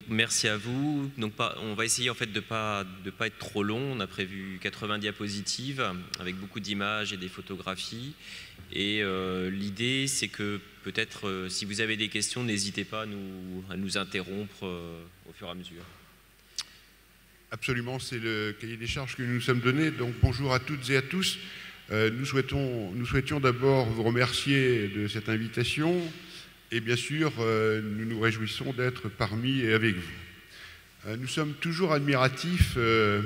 merci à vous. Donc, on va essayer en fait de pas être trop long. On a prévu 80 diapositives avec beaucoup d'images et des photographies. Et l'idée, c'est que peut-être, si vous avez des questions, n'hésitez pas à nous interrompre au fur et à mesure. Absolument, c'est le cahier des charges que nous nous sommes donné. Donc bonjour à toutes et à tous. Nous souhaitions d'abord vous remercier de cette invitation et bien sûr, nous nous réjouissons d'être parmi et avec vous. Nous sommes toujours admiratifs de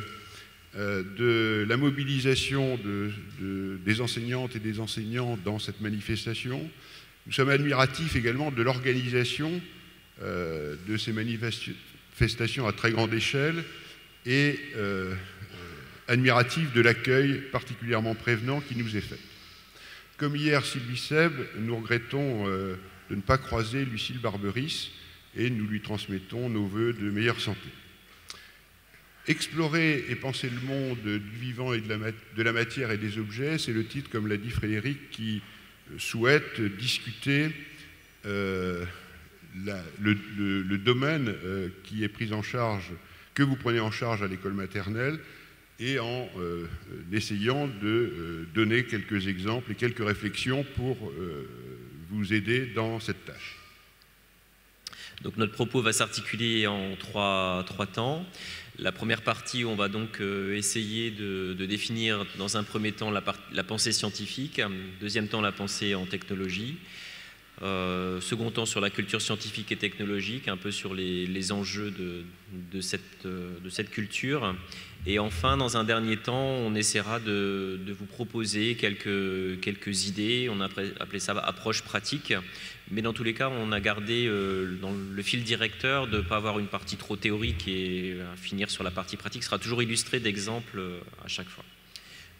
la mobilisation des enseignantes et des enseignants dans cette manifestation. Nous sommes admiratifs également de l'organisation de ces manifestations à très grande échelle et admiratifs de l'accueil particulièrement prévenant qui nous est fait. Comme hier Sylvie Seb, nous regrettons de ne pas croiser Lucille Barberis et nous lui transmettons nos vœux de meilleure santé. Explorer et penser le monde du vivant et de la matière et des objets, c'est le titre, comme l'a dit Frédéric, qui souhaite discuter le domaine qui est pris en charge, que vous prenez en charge à l'école maternelle, et en essayant de donner quelques exemples et quelques réflexions pour vous aider dans cette tâche. Donc notre propos va s'articuler en trois temps. La première partie, on va donc essayer de définir dans un premier temps la pensée scientifique, deuxième temps la pensée en technologie, second temps sur la culture scientifique et technologique, un peu sur les enjeux de cette culture. Et enfin, dans un dernier temps, on essaiera de vous proposer quelques idées. On a appelé ça approche pratique. Mais dans tous les cas, on a gardé dans le fil directeur de ne pas avoir une partie trop théorique et finir sur la partie pratique. Ce sera toujours illustré d'exemples à chaque fois.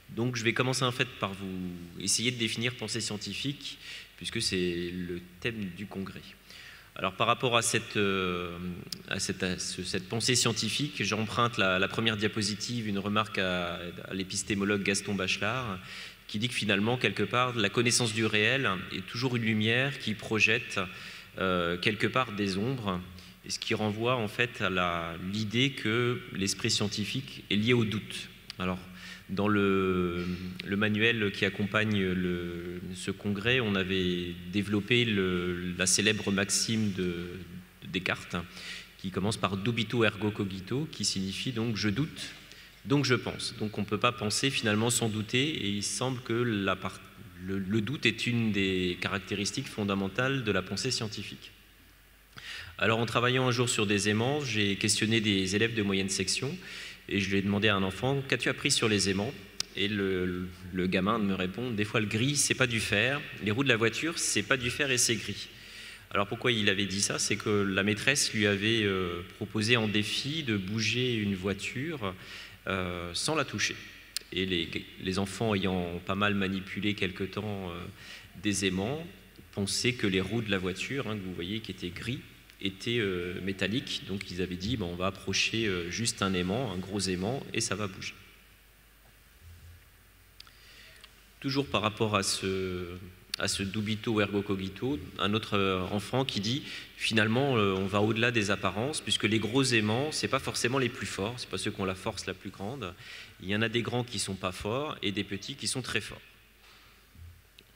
Donc je vais commencer en fait par vous essayer de définir pensée scientifique, puisque c'est le thème du congrès. Alors par rapport à cette pensée scientifique, j'emprunte la première diapositive, une remarque à l'épistémologue Gaston Bachelard, qui dit que finalement, quelque part, la connaissance du réel est toujours une lumière qui projette quelque part des ombres, et ce qui renvoie en fait à l'idée que l'esprit scientifique est lié au doute. Alors, dans le manuel qui accompagne ce congrès, on avait développé la célèbre maxime de Descartes, qui commence par dubito ergo cogito, qui signifie donc je doute, donc je pense. Donc on ne peut pas penser finalement sans douter, et il semble que le doute est une des caractéristiques fondamentales de la pensée scientifique. Alors en travaillant un jour sur des aimants, j'ai questionné des élèves de moyenne section, et je lui ai demandé à un enfant, qu'as-tu appris sur les aimants? Et le gamin me répond, des fois le gris, c'est pas du fer, les roues de la voiture, c'est pas du fer et c'est gris. Alors pourquoi il avait dit ça? C'est que la maîtresse lui avait proposé en défi de bouger une voiture sans la toucher. Et les enfants ayant pas mal manipulé quelque temps des aimants, pensaient que les roues de la voiture, que vous voyez qui étaient gris, étaient métalliques. Donc ils avaient dit, on va approcher juste un aimant, un gros aimant, et ça va bouger. Toujours par rapport à ce dubito ergo cogito, un autre enfant qui dit finalement on va au-delà des apparences, puisque les gros aimants, c'est pas forcément les plus forts, c'est pas ceux qui ont la force la plus grande. Il y en a des grands qui sont pas forts et des petits qui sont très forts.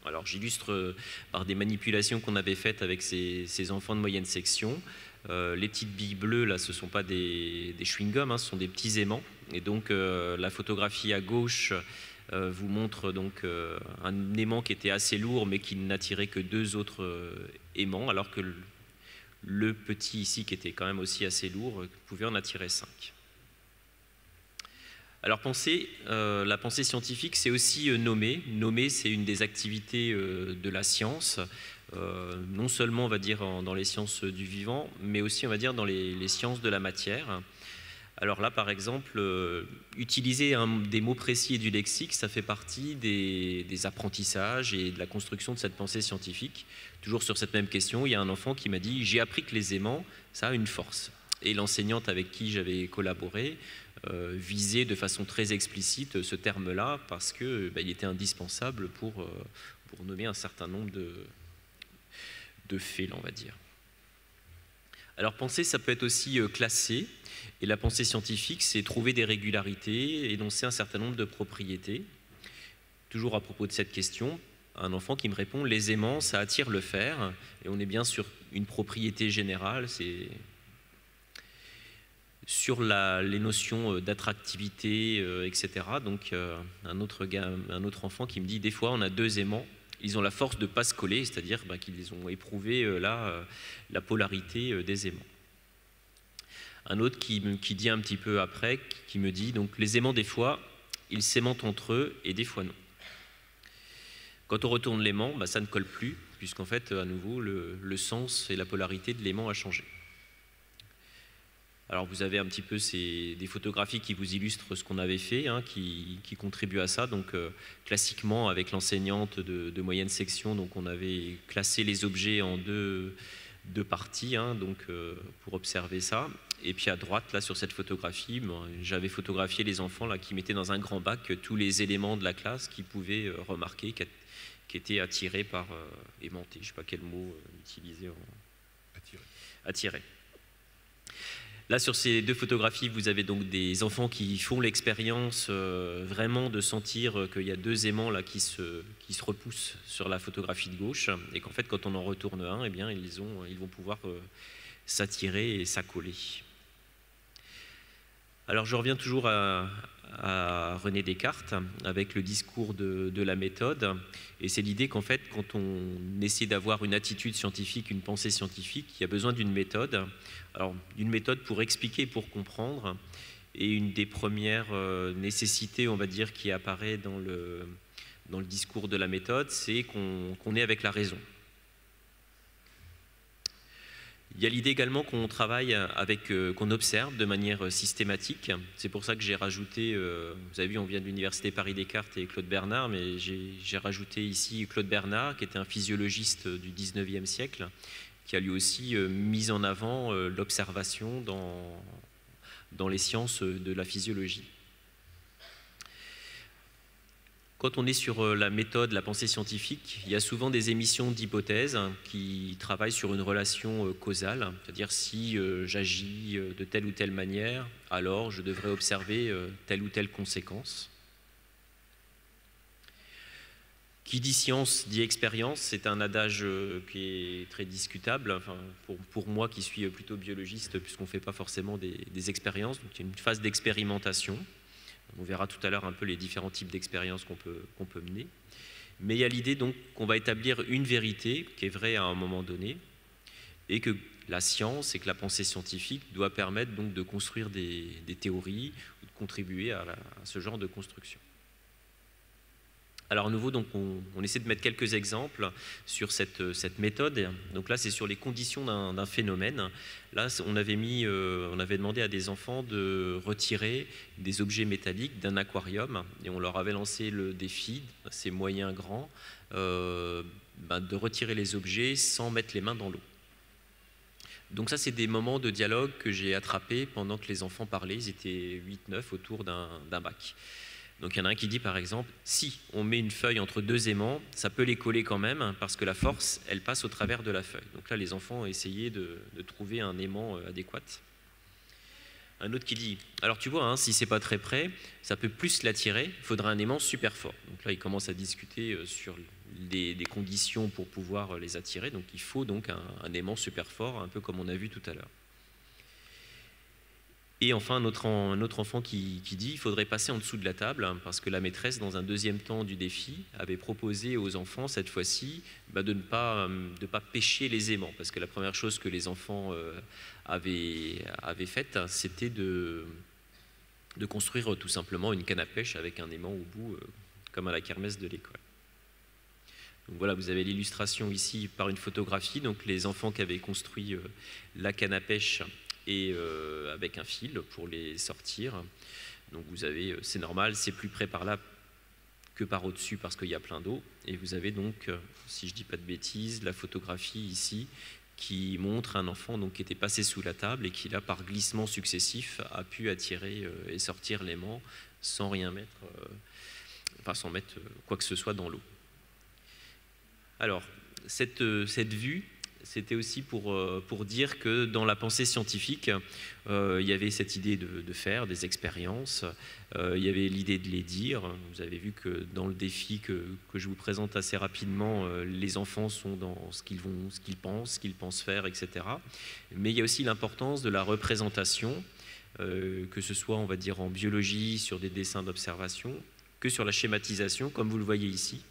Alors j'illustre par des manipulations qu'on avait faites avec ces enfants de moyenne section. Les petites billes bleues, là, ce ne sont pas des chewing-gums, ce sont des petits aimants. Et donc la photographie à gauche vous montre donc un aimant qui était assez lourd, mais qui n'attirait que 2 autres aimants, alors que le petit ici, qui était quand même aussi assez lourd, pouvait en attirer 5. Alors la pensée scientifique, c'est aussi nommer. Nommer, c'est une des activités de la science, non seulement, on va dire, dans les sciences du vivant, mais aussi, on va dire, dans les sciences de la matière. Alors là, par exemple, utiliser des mots précis et du lexique, ça fait partie des apprentissages et de la construction de cette pensée scientifique. Toujours sur cette même question, il y a un enfant qui m'a dit « J'ai appris que les aimants, ça a une force ». Et l'enseignante avec qui j'avais collaboré visait de façon très explicite ce terme-là parce qu'il était indispensable pour nommer un certain nombre de faits, on va dire. Alors penser, ça peut être aussi classer, et la pensée scientifique, c'est trouver des régularités, énoncer un certain nombre de propriétés. Toujours à propos de cette question, un enfant qui me répond « les aimants, ça attire le fer », et on est bien sur une propriété générale, c'est sur les notions d'attractivité, etc. Donc un autre enfant qui me dit « des fois, on a deux aimants, ils ont la force de ne pas se coller, c'est-à-dire qu'ils ont éprouvé la polarité des aimants. » Un autre qui dit un petit peu après, qui me dit donc les aimants des fois, ils s'aimantent entre eux et des fois non. Quand on retourne l'aimant, ça ne colle plus, puisqu'en fait, à nouveau, le sens et la polarité de l'aimant a changé. Alors vous avez un petit peu des photographies qui vous illustrent ce qu'on avait fait, qui contribuent à ça. Donc classiquement, avec l'enseignante de moyenne section, donc on avait classé les objets en deux parties, pour observer ça. Et puis à droite, là, sur cette photographie, j'avais photographié les enfants là, qui mettaient dans un grand bac tous les éléments de la classe qu'ils pouvaient remarquer, qui étaient attirés par aimantés. Je ne sais pas quel mot utiliser. Attiré. Là, sur ces deux photographies, vous avez donc des enfants qui font l'expérience vraiment de sentir qu'il y a deux aimants là, qui se repoussent sur la photographie de gauche, et qu'en fait, quand on en retourne un, eh bien, ils vont pouvoir s'attirer et s'accoler. Alors, je reviens toujours à René Descartes avec le discours de la méthode, et c'est l'idée qu'en fait, quand on essaie d'avoir une attitude scientifique, une pensée scientifique, il y a besoin d'une méthode. Alors, une méthode pour expliquer, pour comprendre, et une des premières nécessités, on va dire, qui apparaît dans le discours de la méthode, c'est qu'on est avec la raison. Il y a l'idée également qu'on travaille qu'on observe de manière systématique. C'est pour ça que j'ai rajouté, vous avez vu, on vient de l'Université Paris-Descartes et Claude Bernard, mais j'ai rajouté ici Claude Bernard, qui était un physiologiste du 19e siècle, qui a lui aussi mis en avant l'observation dans les sciences de la physiologie. Quand on est sur la méthode, la pensée scientifique, il y a souvent des émissions d'hypothèses qui travaillent sur une relation causale, c'est-à-dire si j'agis de telle ou telle manière, alors je devrais observer telle ou telle conséquence. Qui dit science dit expérience, c'est un adage qui est très discutable, enfin, pour moi qui suis plutôt biologiste, puisqu'on ne fait pas forcément des expériences, donc il y a une phase d'expérimentation. On verra tout à l'heure un peu les différents types d'expériences qu'on peut mener. Mais il y a l'idée donc qu'on va établir une vérité qui est vraie à un moment donné, et que la science et que la pensée scientifique doit permettre donc de construire des théories ou de contribuer à ce genre de construction. Alors à nouveau, donc, on essaie de mettre quelques exemples sur cette méthode. Donc là, c'est sur les conditions d'un phénomène. Là, on avait demandé à des enfants de retirer des objets métalliques d'un aquarium, et on leur avait lancé le défi, c'est moyen grand, de retirer les objets sans mettre les mains dans l'eau. Donc ça, c'est des moments de dialogue que j'ai attrapés pendant que les enfants parlaient. Ils étaient 8-9 autour d'un bac. Donc il y en a un qui dit par exemple, si on met une feuille entre deux aimants, ça peut les coller quand même, parce que la force, elle passe au travers de la feuille. Donc là, les enfants ont essayé de trouver un aimant adéquat. Un autre qui dit, alors tu vois, si c'est pas très près, ça peut plus l'attirer, il faudra un aimant super fort. Donc là, ils commencent à discuter sur des conditions pour pouvoir les attirer. Donc il faut donc un aimant super fort, un peu comme on a vu tout à l'heure. Et enfin, un autre enfant qui dit qu'il faudrait passer en dessous de la table, parce que la maîtresse, dans un deuxième temps du défi, avait proposé aux enfants, cette fois-ci, de ne pas pêcher les aimants. Parce que la première chose que les enfants avaient faite, c'était de construire tout simplement une canne à pêche avec un aimant au bout, comme à la kermesse de l'école. Donc voilà, vous avez l'illustration ici par une photographie. Donc les enfants qui avaient construit la canne à pêche et avec un fil pour les sortir. Donc vous avez, c'est normal, c'est plus près par là que par au-dessus parce qu'il y a plein d'eau. Et vous avez donc, si je ne dis pas de bêtises, la photographie ici qui montre un enfant donc, qui était passé sous la table et qui là, par glissement successif, a pu attirer et sortir l'aimant sans rien mettre, sans mettre quoi que ce soit dans l'eau. Alors, cette vue, c'était aussi pour dire que dans la pensée scientifique, il y avait cette idée de faire des expériences, il y avait l'idée de les dire. Vous avez vu que dans le défi que je vous présente assez rapidement, les enfants sont dans ce qu'ils pensent faire, etc. Mais il y a aussi l'importance de la représentation, que ce soit, on va dire, en biologie, sur des dessins d'observation, que sur la schématisation, comme vous le voyez ici.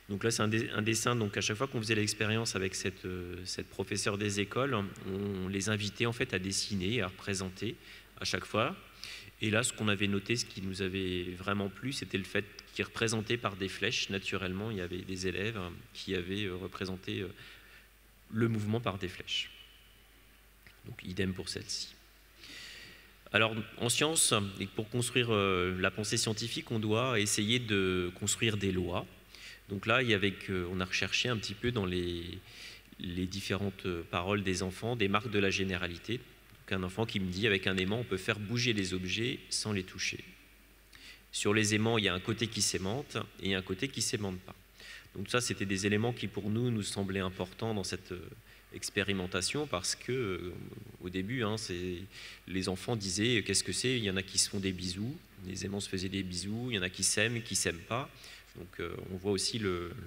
Donc là, c'est un dessin, donc à chaque fois qu'on faisait l'expérience avec cette professeure des écoles, on les invitait en fait à dessiner, à représenter à chaque fois. Et là, ce qu'on avait noté, ce qui nous avait vraiment plu, c'était le fait qu'ils représentaient par des flèches. Naturellement, il y avait des élèves qui avaient représenté le mouvement par des flèches. Donc idem pour celle-ci. Alors, en science, et pour construire la pensée scientifique, on doit essayer de construire des lois. Donc là, on a recherché un petit peu dans les différentes paroles des enfants, des marques de la généralité. Donc un enfant qui me dit, avec un aimant, on peut faire bouger les objets sans les toucher. Sur les aimants, il y a un côté qui s'aimante et un côté qui ne s'aimante pas. Donc ça, c'était des éléments qui, pour nous semblaient importants dans cette expérimentation, parce que au début, les enfants disaient, qu'est-ce que c'est? Il y en a qui se font des bisous, les aimants se faisaient des bisous, il y en a qui s'aiment, qui ne s'aiment pas. Donc on voit aussi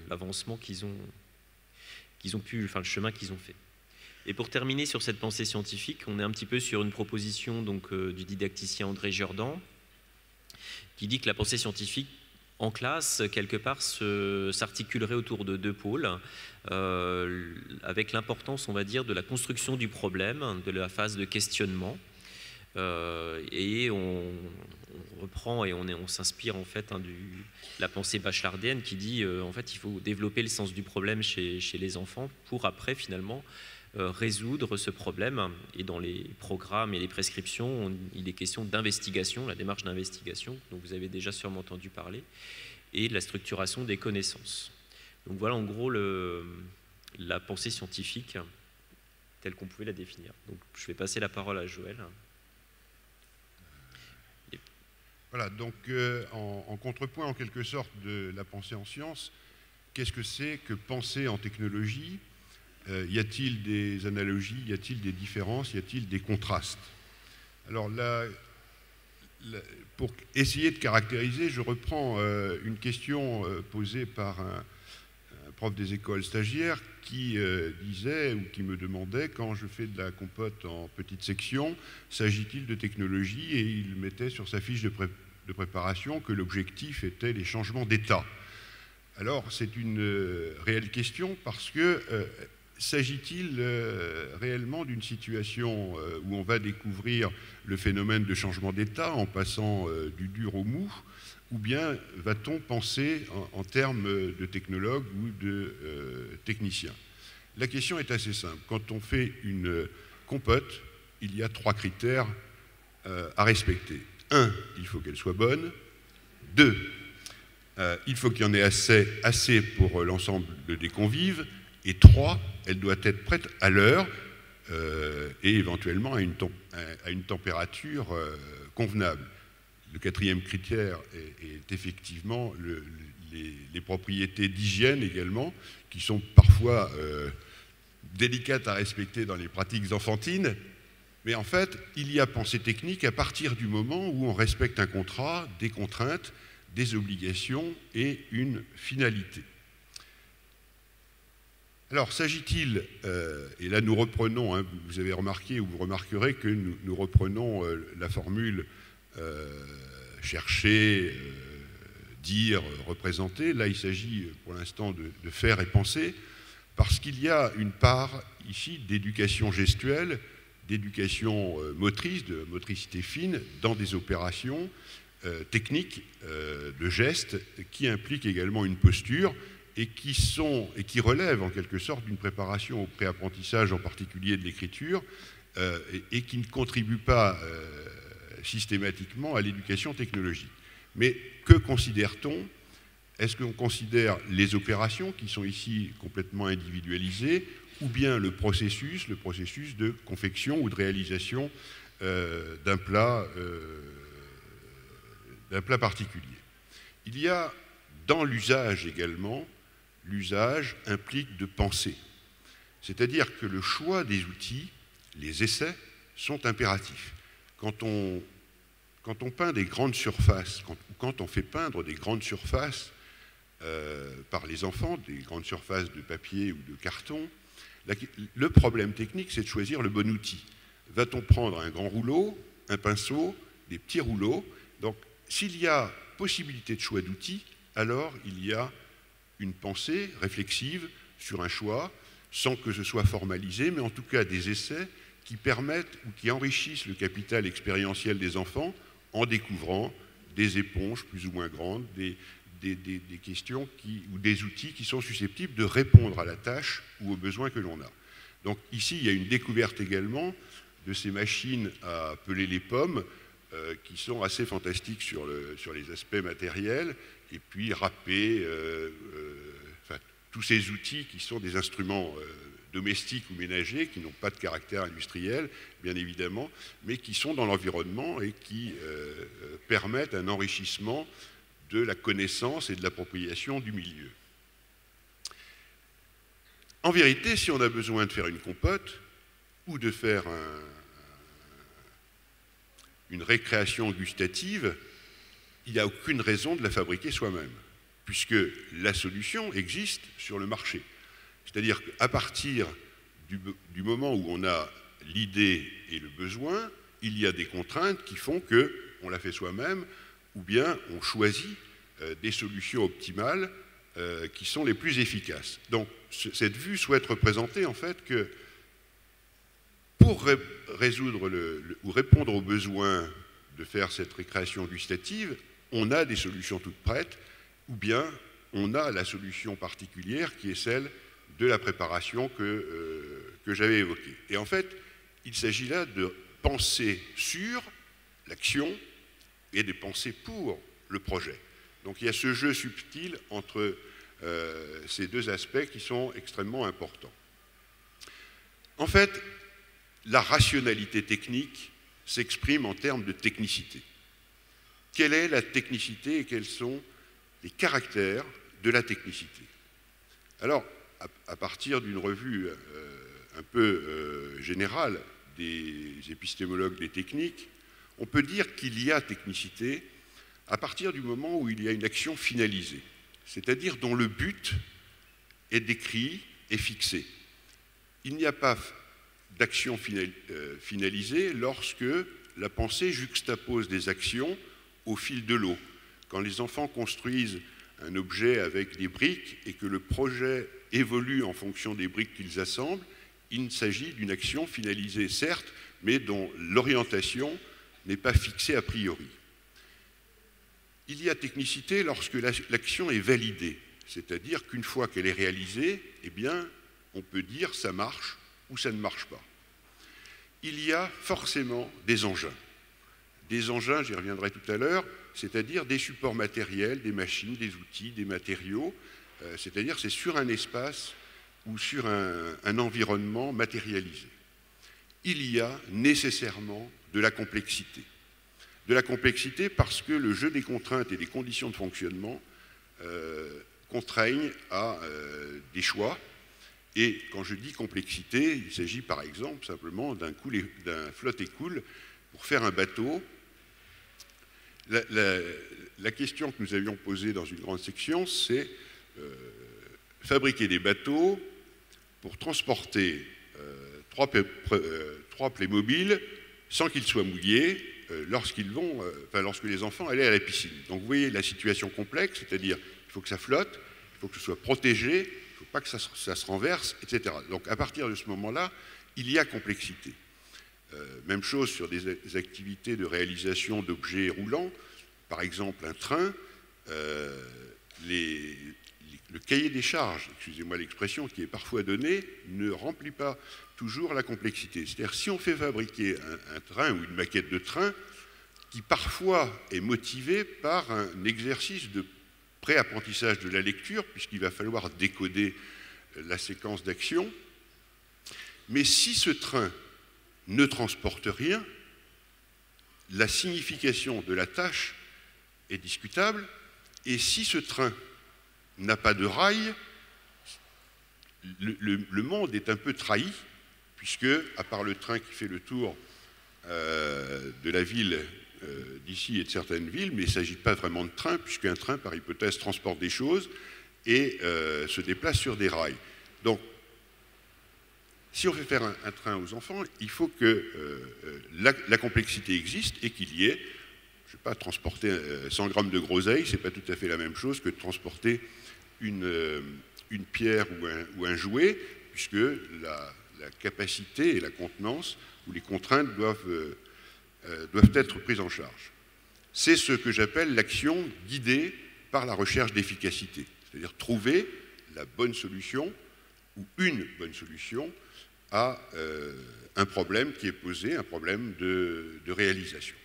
l'avancement qu'ils ont pu, enfin le chemin qu'ils ont fait. Et pour terminer sur cette pensée scientifique, on est un petit peu sur une proposition donc, du didacticien André Jordan, qui dit que la pensée scientifique en classe, quelque part, s'articulerait autour de deux pôles, avec l'importance, on va dire, de la construction du problème, de la phase de questionnement. Et on reprend et on s'inspire en fait de la pensée bachelardienne qui dit en fait il faut développer le sens du problème chez les enfants pour après finalement résoudre ce problème. Et dans les programmes et les prescriptions, il est question d'investigation, la démarche d'investigation, dont vous avez déjà sûrement entendu parler, et de la structuration des connaissances. Donc voilà en gros la pensée scientifique telle qu'on pouvait la définir. Donc je vais passer la parole à Joël. Voilà, donc en contrepoint en quelque sorte de la pensée en sciences, qu'est-ce que c'est que penser en technologie? Y a-t-il des analogies, y a-t-il des différences, y a-t-il des contrastes? Alors là, pour essayer de caractériser, je reprends une question posée par un prof des écoles stagiaires qui disait ou qui me demandait, quand je fais de la compote en petite section, s'agit-il de technologie? Et il mettait sur sa fiche de préparation que l'objectif était les changements d'état. Alors c'est une réelle question parce que s'agit-il réellement d'une situation où on va découvrir le phénomène de changement d'état en passant du dur au mou, ou bien va-t-on penser en termes de technologue ou de technicien? La question est assez simple. Quand on fait une compote, il y a 3 critères à respecter. 1, il faut qu'elle soit bonne. 2, il faut qu'il y en ait assez pour l'ensemble des convives. Et 3, elle doit être prête à l'heure et éventuellement à une température convenable. Le 4e critère est effectivement les propriétés d'hygiène également, qui sont parfois délicates à respecter dans les pratiques enfantines. Mais en fait, il y a pensée technique à partir du moment où on respecte un contrat, des contraintes, des obligations et une finalité. Alors, s'agit-il, et là nous reprenons, hein, vous avez remarqué ou vous remarquerez que nous reprenons la formule chercher, dire, représenter. Là, il s'agit pour l'instant de faire et penser, parce qu'il y a une part ici d'éducation gestuelle, d'éducation motrice, de motricité fine, dans des opérations techniques de gestes qui impliquent également une posture et qui relèvent en quelque sorte d'une préparation au préapprentissage, en particulier de l'écriture, et qui ne contribuent pas systématiquement à l'éducation technologique. Mais que considère-t-on? Est-ce qu'on considère les opérations qui sont ici complètement individualisées, ou bien le processus de confection ou de réalisation d'un plat particulier? Il y a dans l'usage également, l'usage implique de penser. C'est-à-dire que le choix des outils, les essais, sont impératifs. Quand on peint des grandes surfaces, quand on fait peindre des grandes surfaces par les enfants, des grandes surfaces de papier ou de carton, le problème technique, c'est de choisir le bon outil. Va-t-on prendre un grand rouleau, un pinceau, des petits rouleaux? Donc, s'il y a possibilité de choix d'outils, alors il y a une pensée réflexive sur un choix, sans que ce soit formalisé, mais en tout cas des essais qui permettent ou qui enrichissent le capital expérientiel des enfants en découvrant des éponges plus ou moins grandes, des questions ou des outils qui sont susceptibles de répondre à la tâche ou aux besoins que l'on a. Donc ici, il y a une découverte également de ces machines à peler les pommes qui sont assez fantastiques sur les aspects matériels, et puis râper, tous ces outils qui sont des instruments domestiques ou ménagers, qui n'ont pas de caractère industriel, bien évidemment, mais qui sont dans l'environnement et qui permettent un enrichissement de la connaissance et de l'appropriation du milieu. En vérité, si on a besoin de faire une compote ou de faire une récréation gustative, il n'y a aucune raison de la fabriquer soi-même, puisque la solution existe sur le marché. C'est-à-dire qu'à partir du moment où on a l'idée et le besoin, il y a des contraintes qui font qu'on la fait soi-même, ou bien on choisit des solutions optimales qui sont les plus efficaces. Donc cette vue souhaite représenter en fait que pour résoudre ou répondre aux besoins de faire cette récréation gustative, on a des solutions toutes prêtes, ou bien on a la solution particulière qui est celle de la préparation que j'avais évoquée. Et en fait, il s'agit là de penser sur l'action et de penser pour le projet. Donc il y a ce jeu subtil entre ces deux aspects qui sont extrêmement importants. En fait, la rationalité technique s'exprime en termes de technicité. Quelle est la technicité et quels sont les caractères de la technicité? Alors, à partir d'une revue un peu générale des épistémologues des techniques, on peut dire qu'il y a technicité à partir du moment où il y a une action finalisée, c'est-à-dire dont le but est décrit et fixé. Il n'y a pas d'action finalisée lorsque la pensée juxtapose des actions au fil de l'eau. Quand les enfants construisent un objet avec des briques et que le projet évolue en fonction des briques qu'ils assemblent, il s'agit d'une action finalisée, certes, mais dont l'orientation n'est pas fixée a priori. Il y a technicité lorsque l'action est validée, c'est-à-dire qu'une fois qu'elle est réalisée, eh bien, on peut dire ça marche ou ça ne marche pas. Il y a forcément des engins. Des engins, j'y reviendrai tout à l'heure, c'est-à-dire des supports matériels, des machines, des outils, des matériaux, c'est-à-dire c'est sur un espace ou sur un environnement matérialisé. Il y a nécessairement de la complexité. De la complexité parce que le jeu des contraintes et des conditions de fonctionnement contraignent à des choix. Et quand je dis complexité, il s'agit par exemple simplement d'un flotte et coule. Pour faire un bateau, la question que nous avions posée dans une grande section, c'est fabriquer des bateaux pour transporter trois Playmobil sans qu'ils soient mouillés lorsque les enfants allaient à la piscine. Donc vous voyez la situation complexe, c'est-à-dire il faut que ça flotte, il faut que ce soit protégé, il ne faut pas que ça se renverse, etc. Donc à partir de ce moment-là, il y a complexité. Même chose sur des activités de réalisation d'objets roulants, par exemple un train, le cahier des charges, excusez-moi l'expression qui est parfois donné, ne remplit pas toujours la complexité. C'est-à-dire si on fait fabriquer un train ou une maquette de train qui parfois est motivé par un exercice de pré-apprentissage de la lecture, puisqu'il va falloir décoder la séquence d'action, mais si ce train ne transporte rien, la signification de la tâche est discutable, et si ce train n'a pas de rail, le monde est un peu trahi, puisque, à part le train qui fait le tour de la ville d'ici et de certaines villes, mais il ne s'agit pas vraiment de train, puisqu'un train, par hypothèse, transporte des choses et se déplace sur des rails. Donc, si on fait faire un train aux enfants, il faut que la complexité existe et qu'il y ait, je ne sais pas, transporter 100 grammes de groseille, ce n'est pas tout à fait la même chose que de transporter une pierre ou un jouet, puisque la capacité et la contenance ou les contraintes doivent être prises en charge. C'est ce que j'appelle l'action guidée par la recherche d'efficacité, c'est-à-dire trouver la bonne solution ou une bonne solution à un problème qui est posé, un problème de réalisation.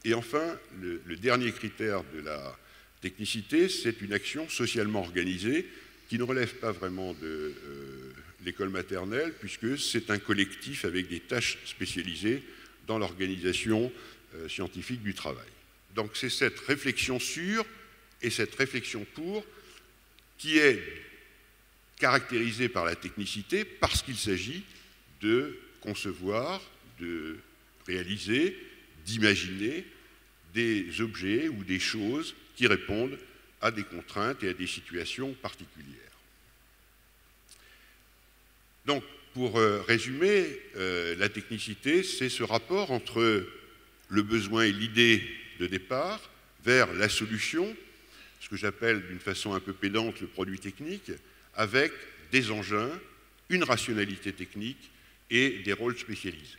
Et enfin, le dernier critère de la technicité, c'est une action socialement organisée qui ne relève pas vraiment de l'école maternelle, puisque c'est un collectif avec des tâches spécialisées dans l'organisation scientifique du travail. Donc c'est cette réflexion sur et cette réflexion pour qui est caractérisée par la technicité parce qu'il s'agit de concevoir, de réaliser, d'imaginer des objets ou des choses qui répondent à des contraintes et à des situations particulières. Donc, pour résumer, la technicité, c'est ce rapport entre le besoin et l'idée de départ vers la solution, ce que j'appelle d'une façon un peu pédante le produit technique, avec des engins, une rationalité technique et des rôles spécialisés.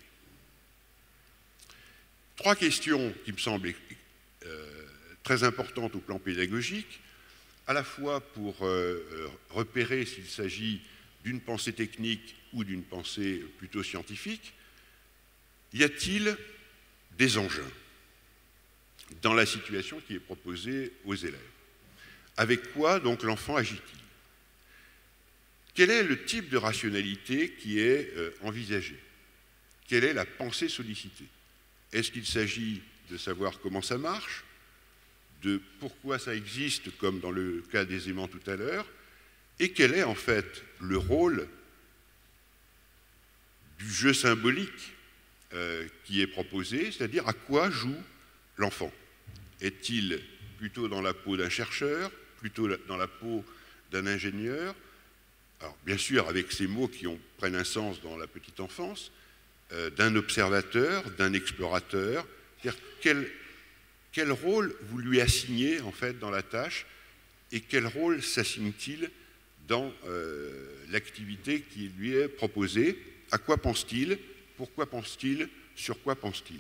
Trois questions qui me semblent très importantes au plan pédagogique, à la fois pour repérer s'il s'agit d'une pensée technique ou d'une pensée plutôt scientifique. Y a-t-il des engins dans la situation qui est proposée aux élèves? Avec quoi donc l'enfant agit-il? Quel est le type de rationalité qui est envisagé? Quelle est la pensée sollicitée? Est-ce qu'il s'agit de savoir comment ça marche, de pourquoi ça existe, comme dans le cas des aimants tout à l'heure, et quel est en fait le rôle du jeu symbolique qui est proposé, c'est-à-dire à quoi joue l'enfant? Est-il plutôt dans la peau d'un chercheur, plutôt dans la peau d'un ingénieur? Alors, bien sûr, avec ces mots qui prennent un sens dans la petite enfance, d'un observateur, d'un explorateur, c'est-à-dire quel rôle vous lui assignez en fait dans la tâche et quel rôle s'assigne-t-il dans l'activité qui lui est proposée? À quoi pense-t-il? Pourquoi pense-t-il? Sur quoi pense-t-il?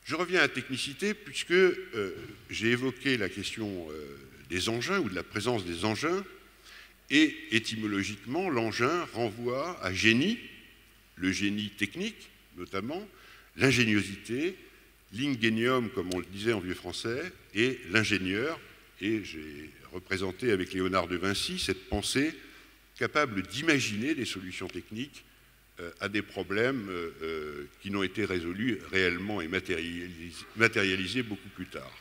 Je reviens à la technicité puisque j'ai évoqué la question des engins ou de la présence des engins, et étymologiquement, l'engin renvoie à génie, le génie technique notamment, l'ingéniosité, l'ingénium, comme on le disait en vieux français, et l'ingénieur. Et j'ai représenté avec Léonard de Vinci cette pensée capable d'imaginer des solutions techniques à des problèmes qui n'ont été résolus réellement et matérialisés beaucoup plus tard.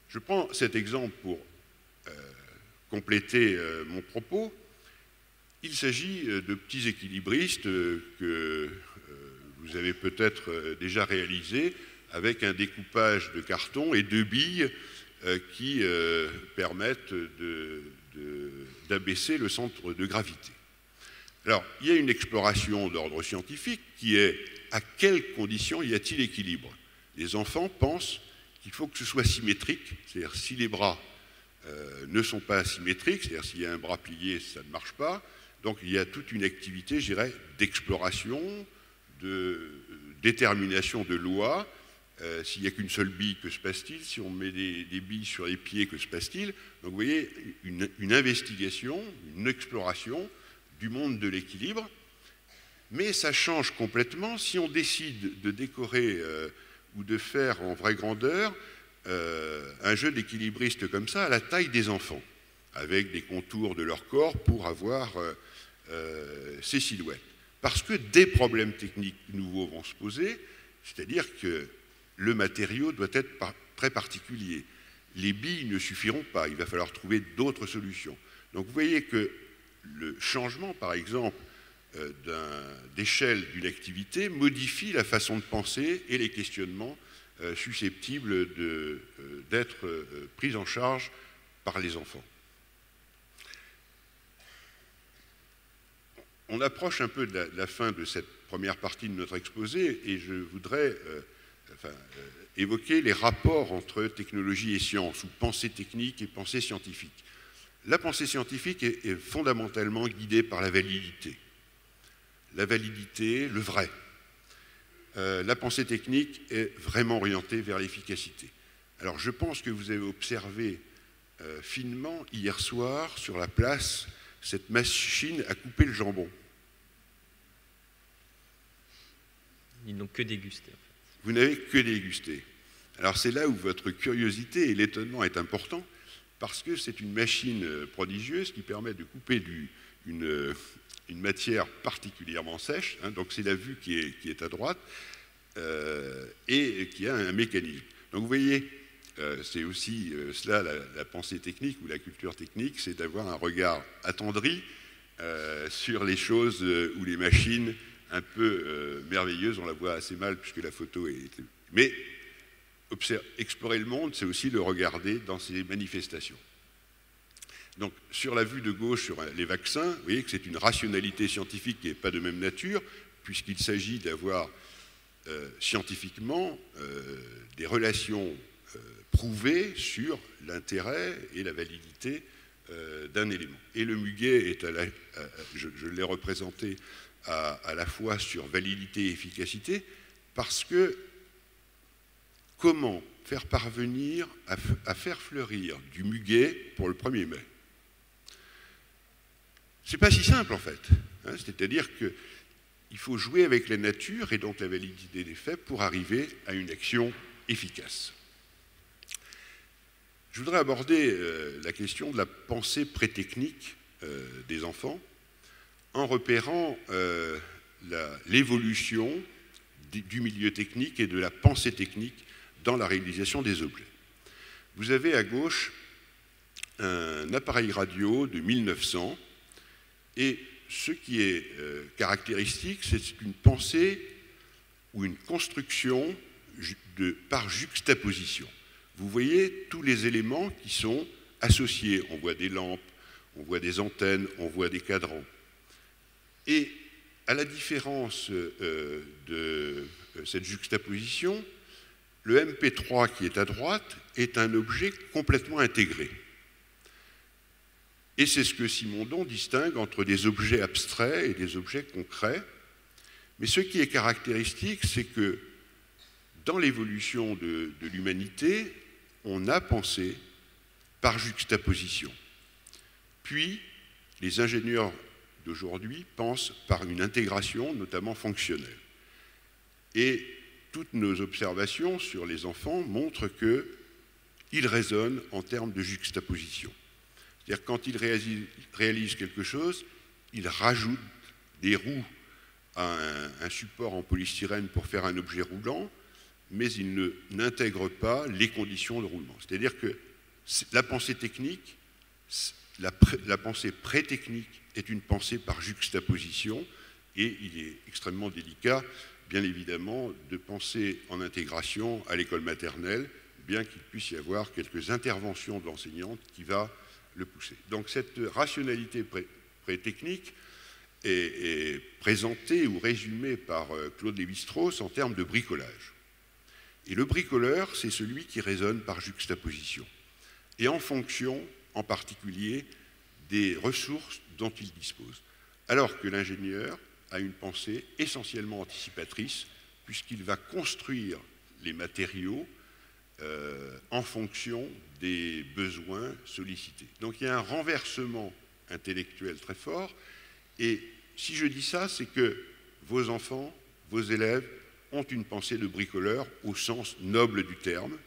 Je prends cet exemple pour compléter mon propos. Il s'agit de petits équilibristes que vous avez peut-être déjà réalisés avec un découpage de carton et de billes qui permettent d'abaisser le centre de gravité. Alors, il y a une exploration d'ordre scientifique qui est à quelles conditions y a-t-il équilibre? Les enfants pensent qu'il faut que ce soit symétrique, c'est-à-dire si les bras ne sont pas symétriques, c'est-à-dire s'il y a un bras plié, ça ne marche pas. Donc il y a toute une activité, je dirais, d'exploration, de détermination de lois. S'il n'y a qu'une seule bille, que se passe-t-il? Si on met des billes sur les pieds, que se passe-t-il? Donc vous voyez, une investigation, une exploration du monde de l'équilibre. Mais ça change complètement si on décide de décorer ou de faire en vraie grandeur un jeu d'équilibriste comme ça à la taille des enfants, avec des contours de leur corps pour avoir ces silhouettes. Parce que des problèmes techniques nouveaux vont se poser, c'est-à-dire que le matériau doit être très particulier. Les billes ne suffiront pas, il va falloir trouver d'autres solutions. Donc vous voyez que le changement, par exemple, d'échelle d'une activité modifie la façon de penser et les questionnements susceptibles d'être pris en charge par les enfants. On approche un peu de la fin de cette première partie de notre exposé et je voudrais évoquer les rapports entre technologie et science, ou pensée technique et pensée scientifique. La pensée scientifique est fondamentalement guidée par la validité. La validité, le vrai. La pensée technique est vraiment orientée vers l'efficacité. Alors je pense que vous avez observé finement hier soir sur la place cette machine à couper le jambon. Ils n'ont que dégusté. En fait. Vous n'avez que dégusté. Alors c'est là où votre curiosité et l'étonnement est important, parce que c'est une machine prodigieuse qui permet de couper une matière particulièrement sèche, hein, donc c'est la vue qui est à droite, et qui a un mécanisme. Donc vous voyez, c'est aussi cela la pensée technique ou la culture technique, c'est d'avoir un regard attendri sur les choses ou les machines un peu merveilleuses. On la voit assez mal puisque la photo est... Mais explorer le monde, c'est aussi le regarder dans ses manifestations. Donc, sur la vue de gauche, sur les vaccins, vous voyez que c'est une rationalité scientifique qui n'est pas de même nature, puisqu'il s'agit d'avoir scientifiquement des relations prouvées sur l'intérêt et la validité d'un élément. Et le muguet est, je l'ai représenté à la fois sur validité et efficacité, parce que comment faire parvenir à faire fleurir du muguet pour le 1er mai? C'est pas si simple en fait, hein, c'est-à-dire qu'il faut jouer avec la nature et donc la validité des faits pour arriver à une action efficace. Je voudrais aborder la question de la pensée pré-technique des enfants en repérant l'évolution du milieu technique et de la pensée technique dans la réalisation des objets. Vous avez à gauche un appareil radio de 1900 et ce qui est caractéristique, c'est une pensée ou une construction par juxtaposition. Vous voyez tous les éléments qui sont associés. On voit des lampes, on voit des antennes, on voit des cadrans. Et à la différence de cette juxtaposition, le MP3 qui est à droite est un objet complètement intégré. Et c'est ce que Simondon distingue entre des objets abstraits et des objets concrets. Mais ce qui est caractéristique, c'est que dans l'évolution de l'humanité, on a pensé par juxtaposition. Puis, les ingénieurs d'aujourd'hui pensent par une intégration, notamment fonctionnelle. Et toutes nos observations sur les enfants montrent qu'ils raisonnent en termes de juxtaposition. C'est-à-dire quand ils réalisent quelque chose, ils rajoutent des roues à un support en polystyrène pour faire un objet roulant, mais ils n'intègrent pas les conditions de roulement. C'est-à-dire que la pensée technique, la pensée pré-technique est une pensée par juxtaposition, et il est extrêmement délicat, bien évidemment, de penser en intégration à l'école maternelle, bien qu'il puisse y avoir quelques interventions de l'enseignante qui va le pousser. Donc cette rationalité pré-technique est présentée ou résumée par Claude Lévi-Strauss en termes de bricolage. Et le bricoleur, c'est celui qui raisonne par juxtaposition, et en fonction, en particulier, des ressources dont il dispose. Alors que l'ingénieur a une pensée essentiellement anticipatrice, puisqu'il va construire les matériaux en fonction des besoins sollicités. Donc il y a un renversement intellectuel très fort, et si je dis ça, c'est que vos enfants, vos élèves, ont une pensée de bricoleur au sens noble du terme,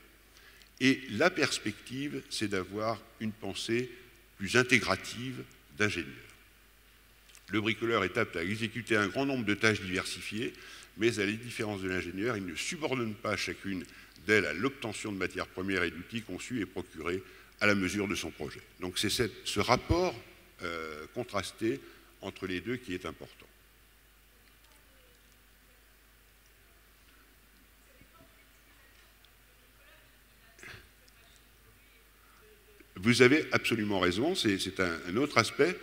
et la perspective, c'est d'avoir une pensée plus intégrative d'ingénieur. Le bricoleur est apte à exécuter un grand nombre de tâches diversifiées, mais à la différence de l'ingénieur, il ne subordonne pas chacune d'elles à l'obtention de matières premières et d'outils conçus et procurés à la mesure de son projet. Donc c'est ce rapport contrasté entre les deux qui est important. Vous avez absolument raison, c'est un autre aspect,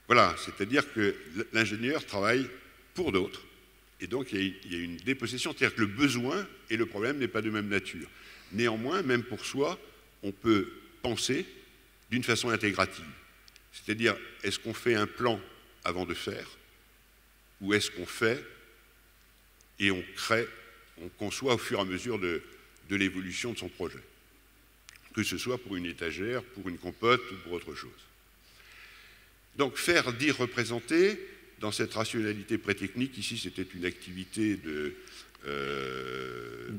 voilà, c'est-à-dire que l'ingénieur travaille pour d'autres, et donc il y a une dépossession, c'est-à-dire que le besoin et le problème n'est pas de même nature. Néanmoins, même pour soi, on peut penser d'une façon intégrative. C'est-à-dire, est-ce qu'on fait un plan avant de faire, ou est-ce qu'on fait et on crée, on conçoit au fur et à mesure de l'évolution de son projet, que ce soit pour une étagère, pour une compote ou pour autre chose. Donc faire, dire, représenter, dans cette rationalité pré-technique, ici c'était une activité de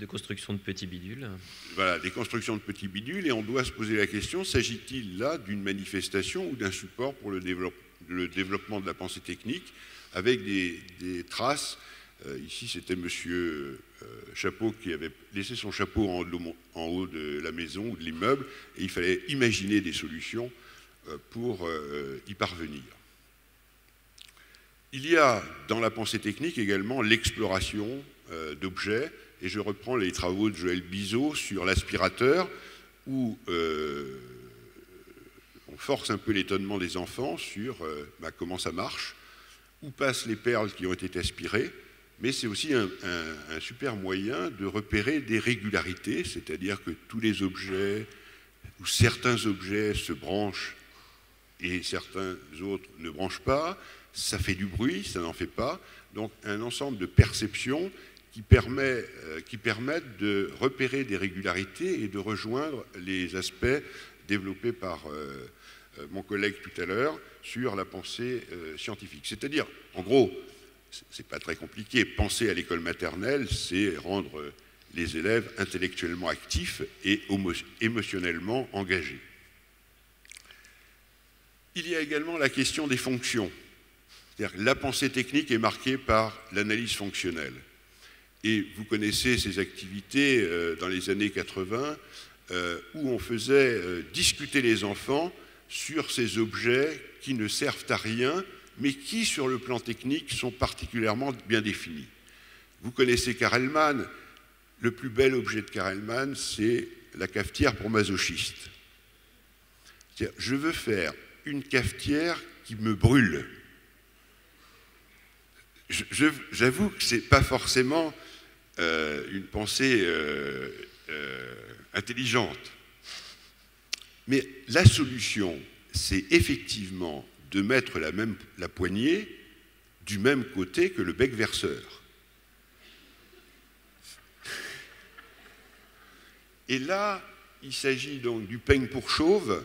construction de petits bidules. Voilà, des constructions de petits bidules, et on doit se poser la question, s'agit-il là d'une manifestation ou d'un support pour le développement de la pensée technique, avec des traces. Ici c'était monsieur Chapeau qui avait laissé son chapeau en haut de la maison ou de l'immeuble, et il fallait imaginer des solutions pour y parvenir. Il y a dans la pensée technique également l'exploration d'objets, et je reprends les travaux de Joël Bizot sur l'aspirateur, où on force un peu l'étonnement des enfants sur comment ça marche, où passent les perles qui ont été aspirées, mais c'est aussi un super moyen de repérer des régularités, c'est-à-dire que tous les objets, ou certains objets se branchent et certains autres ne branchent pas, ça fait du bruit, ça n'en fait pas, donc un ensemble de perceptions qui permettent de repérer des régularités et de rejoindre les aspects développés par mon collègue tout à l'heure sur la pensée scientifique. C'est-à-dire, en gros, c'est pas très compliqué, penser à l'école maternelle, c'est rendre les élèves intellectuellement actifs et émotionnellement engagés. Il y a également la question des fonctions. C'est-à-dire que la pensée technique est marquée par l'analyse fonctionnelle. Et vous connaissez ces activités dans les années 80 où on faisait discuter les enfants sur ces objets qui ne servent à rien, mais qui, sur le plan technique, sont particulièrement bien définis. Vous connaissez Karelman. Le plus bel objet de Karelman, c'est la cafetière pour masochistes. C'est-à-dire, je veux faire une cafetière qui me brûle. J'avoue que ce n'est pas forcément une pensée intelligente. Mais la solution, c'est effectivement de mettre la poignée du même côté que le bec verseur. Et là, il s'agit donc du peigne pour chauve.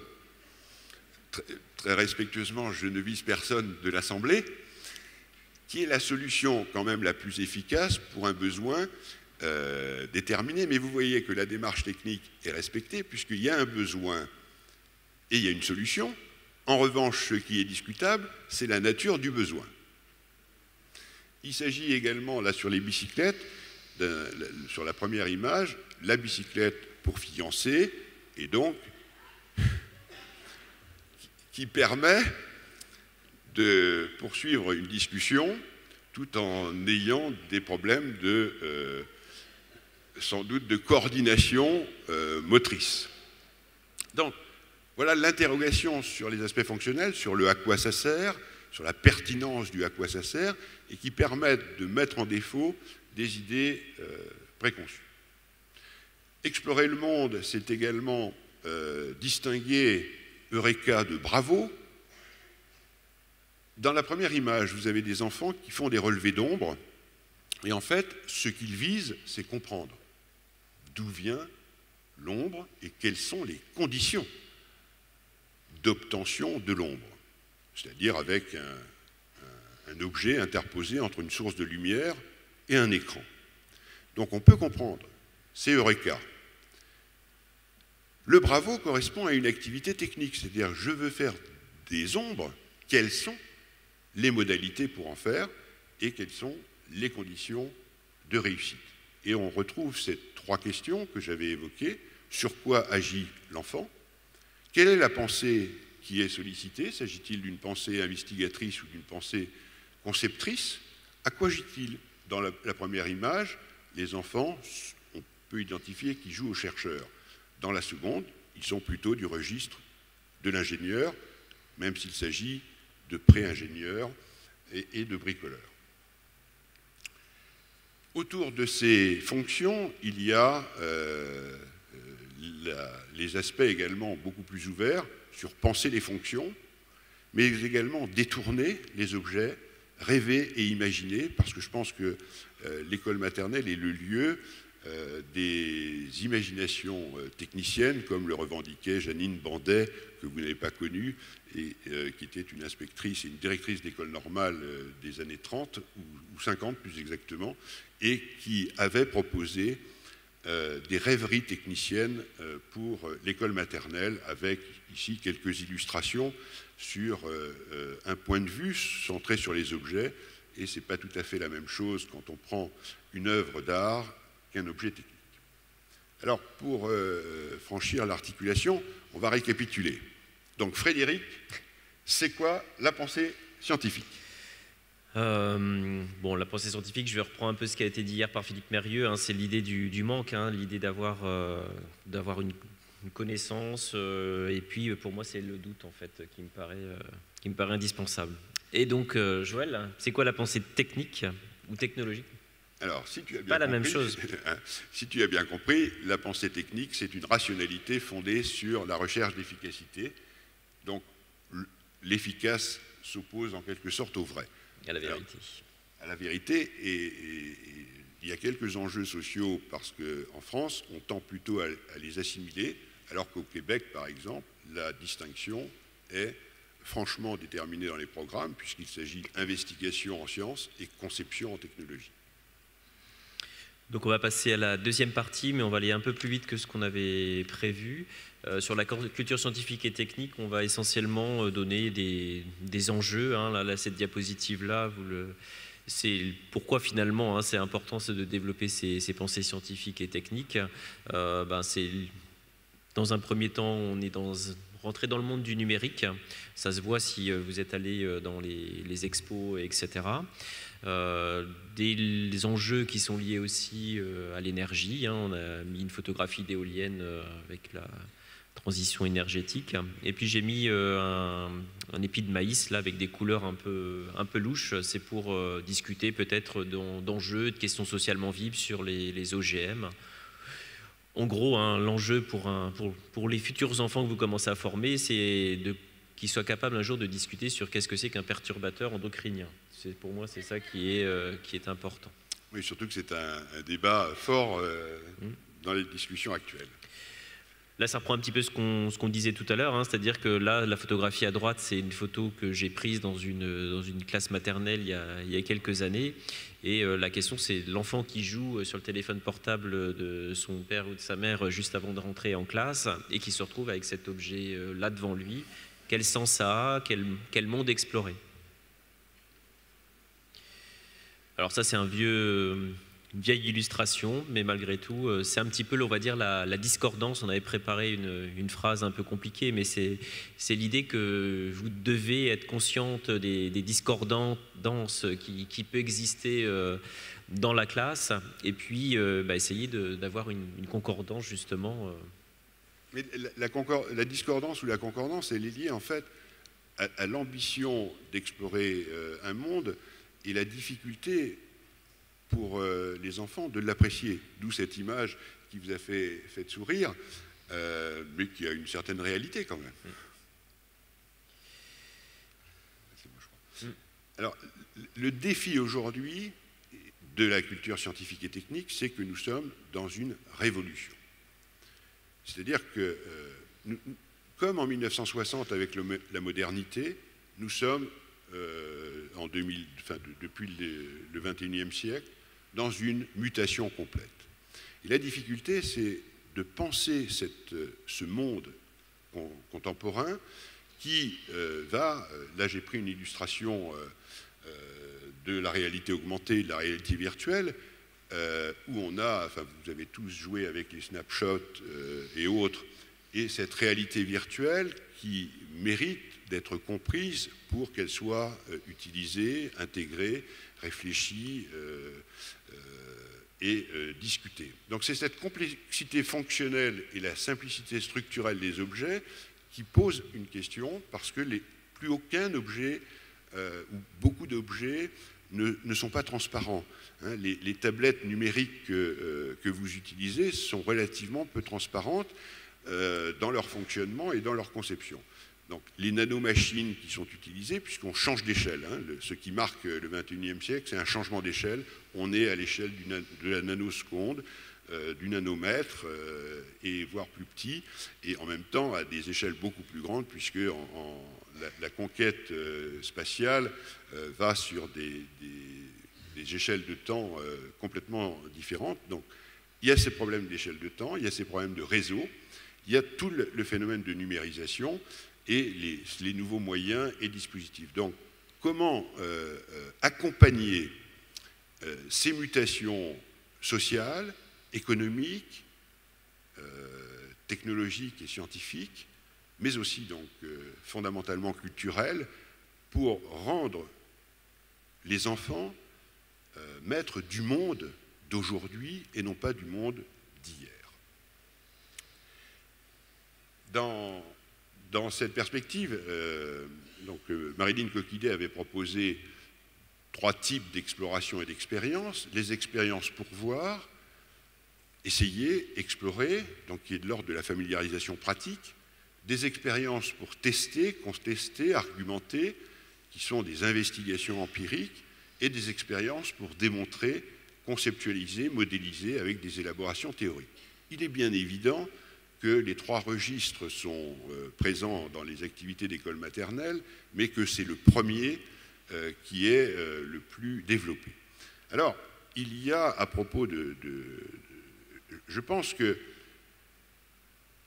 Très respectueusement, je ne vise personne de l'Assemblée, qui est la solution quand même la plus efficace pour un besoin déterminé. Mais vous voyez que la démarche technique est respectée, puisqu'il y a un besoin et il y a une solution. En revanche, ce qui est discutable, c'est la nature du besoin. Il s'agit également, là, sur les bicyclettes, sur la première image, la bicyclette pour fiancer, et donc qui permet de poursuivre une discussion tout en ayant des problèmes sans doute de coordination motrice. Donc, voilà l'interrogation sur les aspects fonctionnels, sur le à quoi ça sert, sur la pertinence du à quoi ça sert, et qui permettent de mettre en défaut des idées préconçues. Explorer le monde, c'est également distinguer Eureka de Bravo. Dans la première image, vous avez des enfants qui font des relevés d'ombre, et en fait, ce qu'ils visent, c'est comprendre d'où vient l'ombre et quelles sont les conditions d'obtention de l'ombre, c'est-à-dire avec un objet interposé entre une source de lumière et un écran. Donc on peut comprendre, c'est Eureka. Le Bravo correspond à une activité technique, c'est-à-dire je veux faire des ombres, quelles sont les modalités pour en faire et quelles sont les conditions de réussite. Et on retrouve ces trois questions que j'avais évoquées. Sur quoi agit l'enfant? Quelle est la pensée qui est sollicité? S'agit-il d'une pensée investigatrice ou d'une pensée conceptrice? À quoi agit-il? Dans la première image, les enfants, on peut identifier qu'ils jouent aux chercheurs. Dans la seconde, ils sont plutôt du registre de l'ingénieur, même s'il s'agit de pré-ingénieurs et de bricoleurs. Autour de ces fonctions, il y a les aspects également beaucoup plus ouverts sur penser les fonctions, mais également détourner les objets, rêver et imaginer, parce que je pense que l'école maternelle est le lieu des imaginations techniciennes, comme le revendiquait Janine Bandet, que vous n'avez pas connue, et qui était une inspectrice et une directrice d'école normale des années 30, ou 50 plus exactement, et qui avait proposé des rêveries techniciennes pour l'école maternelle, avec ici quelques illustrations sur un point de vue centré sur les objets, et ce n'est pas tout à fait la même chose quand on prend une œuvre d'art qu'un objet technique. Alors, pour franchir l'articulation, on va récapituler. Donc, Frédéric, c'est quoi la pensée scientifique? Bon, la pensée scientifique, je vais reprendre un peu ce qui a été dit hier par Philippe Mérieux, hein, c'est l'idée du manque, hein, l'idée d'avoir une connaissance, et puis pour moi c'est le doute en fait qui me paraît indispensable. Et donc Joël, c'est quoi la pensée technique ou technologique? Alors, si tu as bien pas la compris, même chose. Si tu as bien compris, la pensée technique, c'est une rationalité fondée sur la recherche d'efficacité. Donc, l'efficace s'oppose en quelque sorte au vrai. À la vérité. Alors, à la vérité, et il y a quelques enjeux sociaux parce qu'en France, on tend plutôt à les assimiler, alors qu'au Québec, par exemple, la distinction est franchement déterminée dans les programmes, puisqu'il s'agit d'investigation en sciences et conception en technologie. Donc on va passer à la deuxième partie, mais on va aller un peu plus vite que ce qu'on avait prévu. Sur la culture scientifique et technique, on va essentiellement donner des enjeux. Hein. Là, cette diapositive-là, c'est pourquoi finalement c'est important de développer ces pensées scientifiques et techniques. C'est dans un premier temps, on est rentré dans le monde du numérique. Ça se voit si vous êtes allé dans les expos, etc. Des enjeux qui sont liés aussi à l'énergie. Hein. On a mis une photographie d'éolienne avec la transition énergétique. Et puis j'ai mis un épi de maïs là, avec des couleurs un peu louches. C'est pour discuter peut-être d'enjeux, de questions socialement vives sur les OGM. En gros, hein, l'enjeu pour les futurs enfants que vous commencez à former, c'est qu'ils soient capables un jour de discuter sur qu'est-ce que c'est qu'un perturbateur endocrinien. Pour moi, c'est ça qui est important. Oui, surtout que c'est un débat fort dans les discussions actuelles. Là, ça reprend un petit peu ce qu'on disait tout à l'heure, hein, c'est-à-dire que là, la photographie à droite, c'est une photo que j'ai prise dans une classe maternelle il y a quelques années. Et la question, c'est l'enfant qui joue sur le téléphone portable de son père ou de sa mère juste avant de rentrer en classe et qui se retrouve avec cet objet-là devant lui. Quel sens ça a? Quel monde explorer? Alors ça, c'est une vieille illustration, mais malgré tout, c'est un petit peu, on va dire, la discordance. On avait préparé une phrase un peu compliquée, mais c'est l'idée que vous devez être consciente des discordances qui peut exister dans la classe, et puis essayer d'avoir une concordance, justement. Mais la discordance ou la concordance, elle est liée, en fait, à l'ambition d'explorer un monde et la difficulté pour les enfants de l'apprécier. D'où cette image qui vous a fait sourire, mais qui a une certaine réalité quand même. C'est bon, je crois. Alors, le défi aujourd'hui de la culture scientifique et technique, c'est que nous sommes dans une révolution. C'est-à-dire que, comme en 1960 avec la modernité, nous sommes depuis le XXIe siècle, dans une mutation complète. Et la difficulté, c'est de penser ce monde contemporain qui là j'ai pris une illustration de la réalité augmentée, de la réalité virtuelle, où on a, vous avez tous joué avec les snapshots et autres, et cette réalité virtuelle qui mérite d'être comprise pour qu'elle soit utilisée, intégrée, réfléchie et discutée. Donc c'est cette complexité fonctionnelle et la simplicité structurelle des objets qui posent une question, parce que plus aucun objet ou beaucoup d'objets ne sont pas transparents. Hein, les tablettes numériques que vous utilisez sont relativement peu transparentes dans leur fonctionnement et dans leur conception. Donc les nanomachines qui sont utilisées, puisqu'on change d'échelle, hein, ce qui marque le XXIe siècle, c'est un changement d'échelle. On est à l'échelle de la nanoseconde, du nanomètre, et voire plus petit, et en même temps à des échelles beaucoup plus grandes, puisque la conquête spatiale va sur des échelles de temps complètement différentes. Donc il y a ces problèmes d'échelle de temps, il y a ces problèmes de réseau, il y a tout le phénomène de numérisation et les nouveaux moyens et dispositifs. Donc comment accompagner ces mutations sociales, économiques, technologiques et scientifiques, mais aussi donc fondamentalement culturelles, pour rendre les enfants maîtres du monde d'aujourd'hui et non pas du monde d'hier. Dans cette perspective, Marilyn Coquillet avait proposé 3 types d'exploration et d'expérience. Les expériences pour voir, essayer, explorer, donc qui est de l'ordre de la familiarisation pratique, des expériences pour tester, contester, argumenter, qui sont des investigations empiriques, et des expériences pour démontrer, conceptualiser, modéliser avec des élaborations théoriques. Il est bien évident que les 3 registres sont présents dans les activités d'école maternelle, mais que c'est le premier qui est le plus développé. Alors, il y a à propos je pense que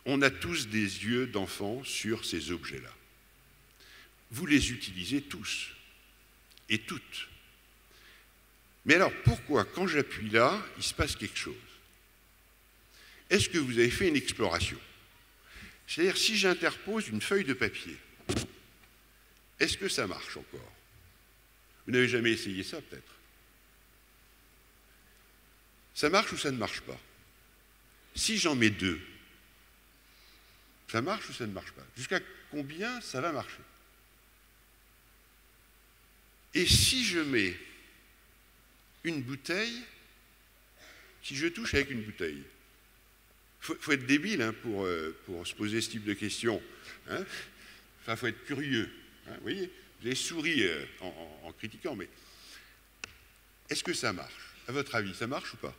on a tous des yeux d'enfants sur ces objets-là. Vous les utilisez tous et toutes. Mais alors, pourquoi, quand j'appuie là, il se passe quelque chose? Est-ce que vous avez fait une exploration? C'est-à-dire, si j'interpose une feuille de papier, est-ce que ça marche encore? Vous n'avez jamais essayé ça, peut-être? Ça marche ou ça ne marche pas? Si j'en mets 2, ça marche ou ça ne marche pas? Jusqu'à combien ça va marcher? Et si je mets une bouteille, si je touche avec une bouteille, faut être débile hein, pour se poser ce type de questions. Hein. Enfin, faut être curieux. Hein, vous voyez, vous avez souri en critiquant, mais est-ce que ça marche? À votre avis, ça marche ou pas?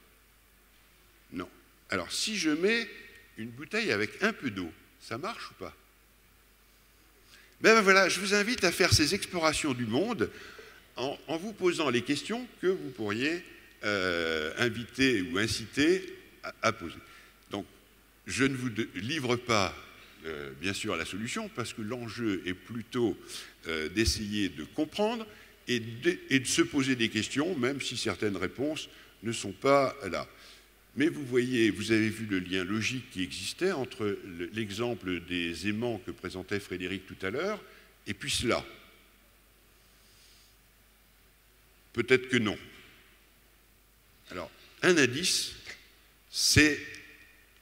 Non. Alors, si je mets une bouteille avec un peu d'eau, ça marche ou pas? Ben voilà, je vous invite à faire ces explorations du monde en vous posant les questions que vous pourriez inviter ou inciter à poser. Donc, je ne vous livre pas, bien sûr, la solution, parce que l'enjeu est plutôt d'essayer de comprendre et de se poser des questions, même si certaines réponses ne sont pas là. Mais vous voyez, vous avez vu le lien logique qui existait entre l'exemple des aimants que présentait Frédéric tout à l'heure, et puis cela. Peut-être que non. Alors, un indice, c'est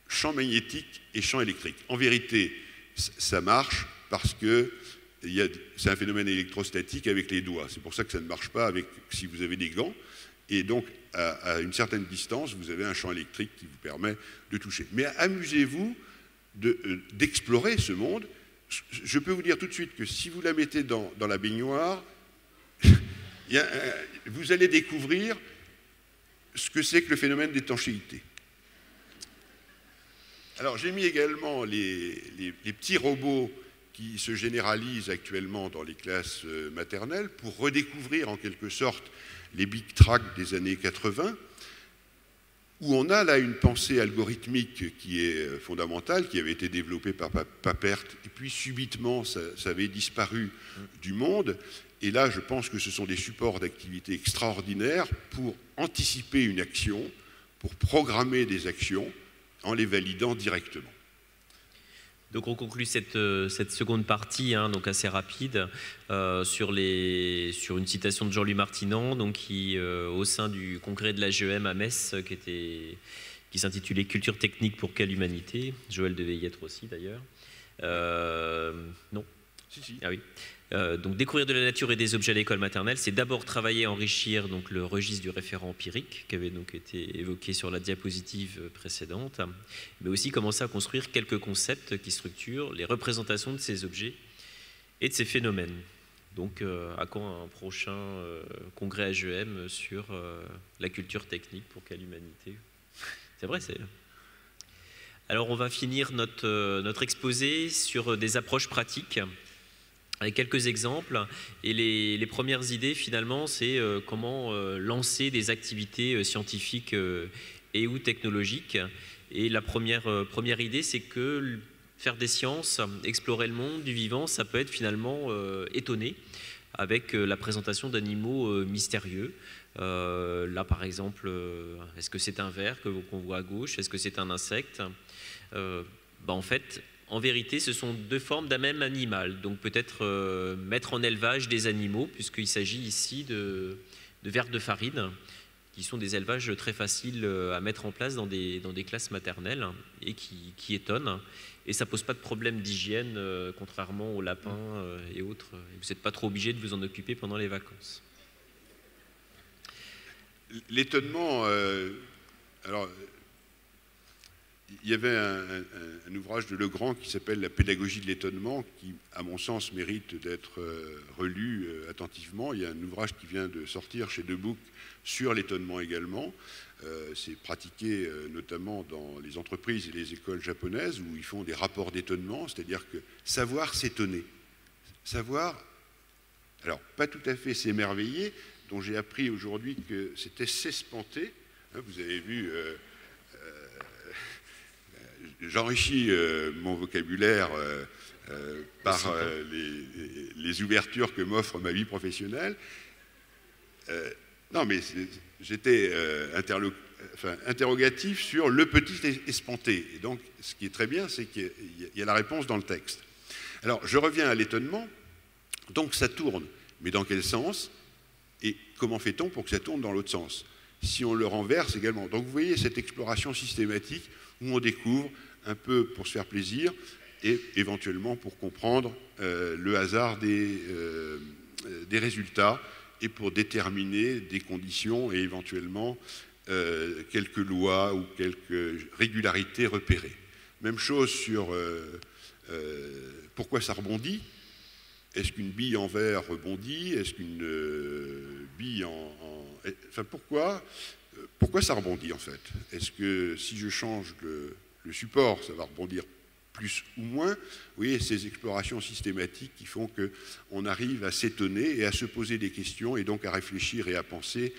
champ magnétique et champ électrique. En vérité, ça marche parce que c'est un phénomène électrostatique avec les doigts. C'est pour ça que ça ne marche pas si vous avez des gants. Et donc, à une certaine distance, vous avez un champ électrique qui vous permet de toucher. Mais amusez-vous d'explorer ce monde. Je peux vous dire tout de suite que si vous la mettez dans la baignoire, vous allez découvrir ce que c'est que le phénomène d'étanchéité. Alors, j'ai mis également les petits robots qui se généralisent actuellement dans les classes maternelles pour redécouvrir en quelque sorte les big tracks des années 80, où on a là une pensée algorithmique qui est fondamentale, qui avait été développée par Papert, et puis subitement ça avait disparu du monde. Et là, je pense que ce sont des supports d'activité extraordinaires pour anticiper une action, pour programmer des actions en les validant directement. Donc on conclut cette seconde partie, hein, donc assez rapide, sur une citation de Jean-Louis Martinand, donc qui, au sein du congrès de l'AGEM à Metz, qui s'intitulait « Culture technique pour quelle humanité ?» Joël devait y être aussi d'ailleurs. Non. Si. Ah oui. Donc découvrir de la nature et des objets à l'école maternelle, c'est d'abord travailler à enrichir donc, le registre du référent empirique qui avait donc été évoqué sur la diapositive précédente, mais aussi commencer à construire quelques concepts qui structurent les représentations de ces objets et de ces phénomènes. Donc à quand un prochain congrès AGEM sur la culture technique pour quelle humanité? C'est vrai, c'est... Alors on va finir notre exposé sur des approches pratiques avec quelques exemples. Et les premières idées, finalement, c'est comment lancer des activités scientifiques et ou technologiques. Et la première idée, c'est que faire des sciences, explorer le monde du vivant, ça peut être finalement étonné, avec la présentation d'animaux mystérieux. Là, par exemple, est-ce que c'est un ver qu'on voit à gauche? Est-ce que c'est un insecte? En fait, en vérité, ce sont deux formes d'un même animal. Donc peut-être mettre en élevage des animaux, puisqu'il s'agit ici de vers de farine, qui sont des élevages très faciles à mettre en place dans des classes maternelles et qui étonnent. Et ça ne pose pas de problème d'hygiène, contrairement aux lapins et autres. Vous n'êtes pas trop obligé de vous en occuper pendant les vacances. L'étonnement, alors il y avait un ouvrage de Legrand qui s'appelle « La pédagogie de l'étonnement » qui, à mon sens, mérite d'être relu attentivement. Il y a un ouvrage qui vient de sortir chez Debook sur l'étonnement également. C'est pratiqué notamment dans les entreprises et les écoles japonaises où ils font des rapports d'étonnement, c'est-à-dire que savoir s'étonner, savoir, alors pas tout à fait s'émerveiller, dont j'ai appris aujourd'hui que c'était s'espanter. Vous avez vu, j'enrichis mon vocabulaire par les ouvertures que m'offre ma vie professionnelle. Non, mais j'étais interrogatif sur le petit espanté. Et donc, ce qui est très bien, c'est qu'il y a la réponse dans le texte. Alors, je reviens à l'étonnement. Donc, ça tourne. Mais dans quel sens? Et comment fait-on pour que ça tourne dans l'autre sens? Si on le renverse également. Donc, vous voyez cette exploration systématique où on découvre un peu pour se faire plaisir et éventuellement pour comprendre le hasard des résultats et pour déterminer des conditions et éventuellement quelques lois ou quelques régularités repérées. Même chose sur pourquoi ça rebondit. Est-ce qu'une bille en verre rebondit? Est-ce qu'une bille Enfin, pourquoi ça rebondit en fait? Est-ce que si je change le support, ça va rebondir plus ou moins? Vous voyez, ces explorations systématiques qui font qu'on arrive à s'étonner et à se poser des questions et donc à réfléchir et à penser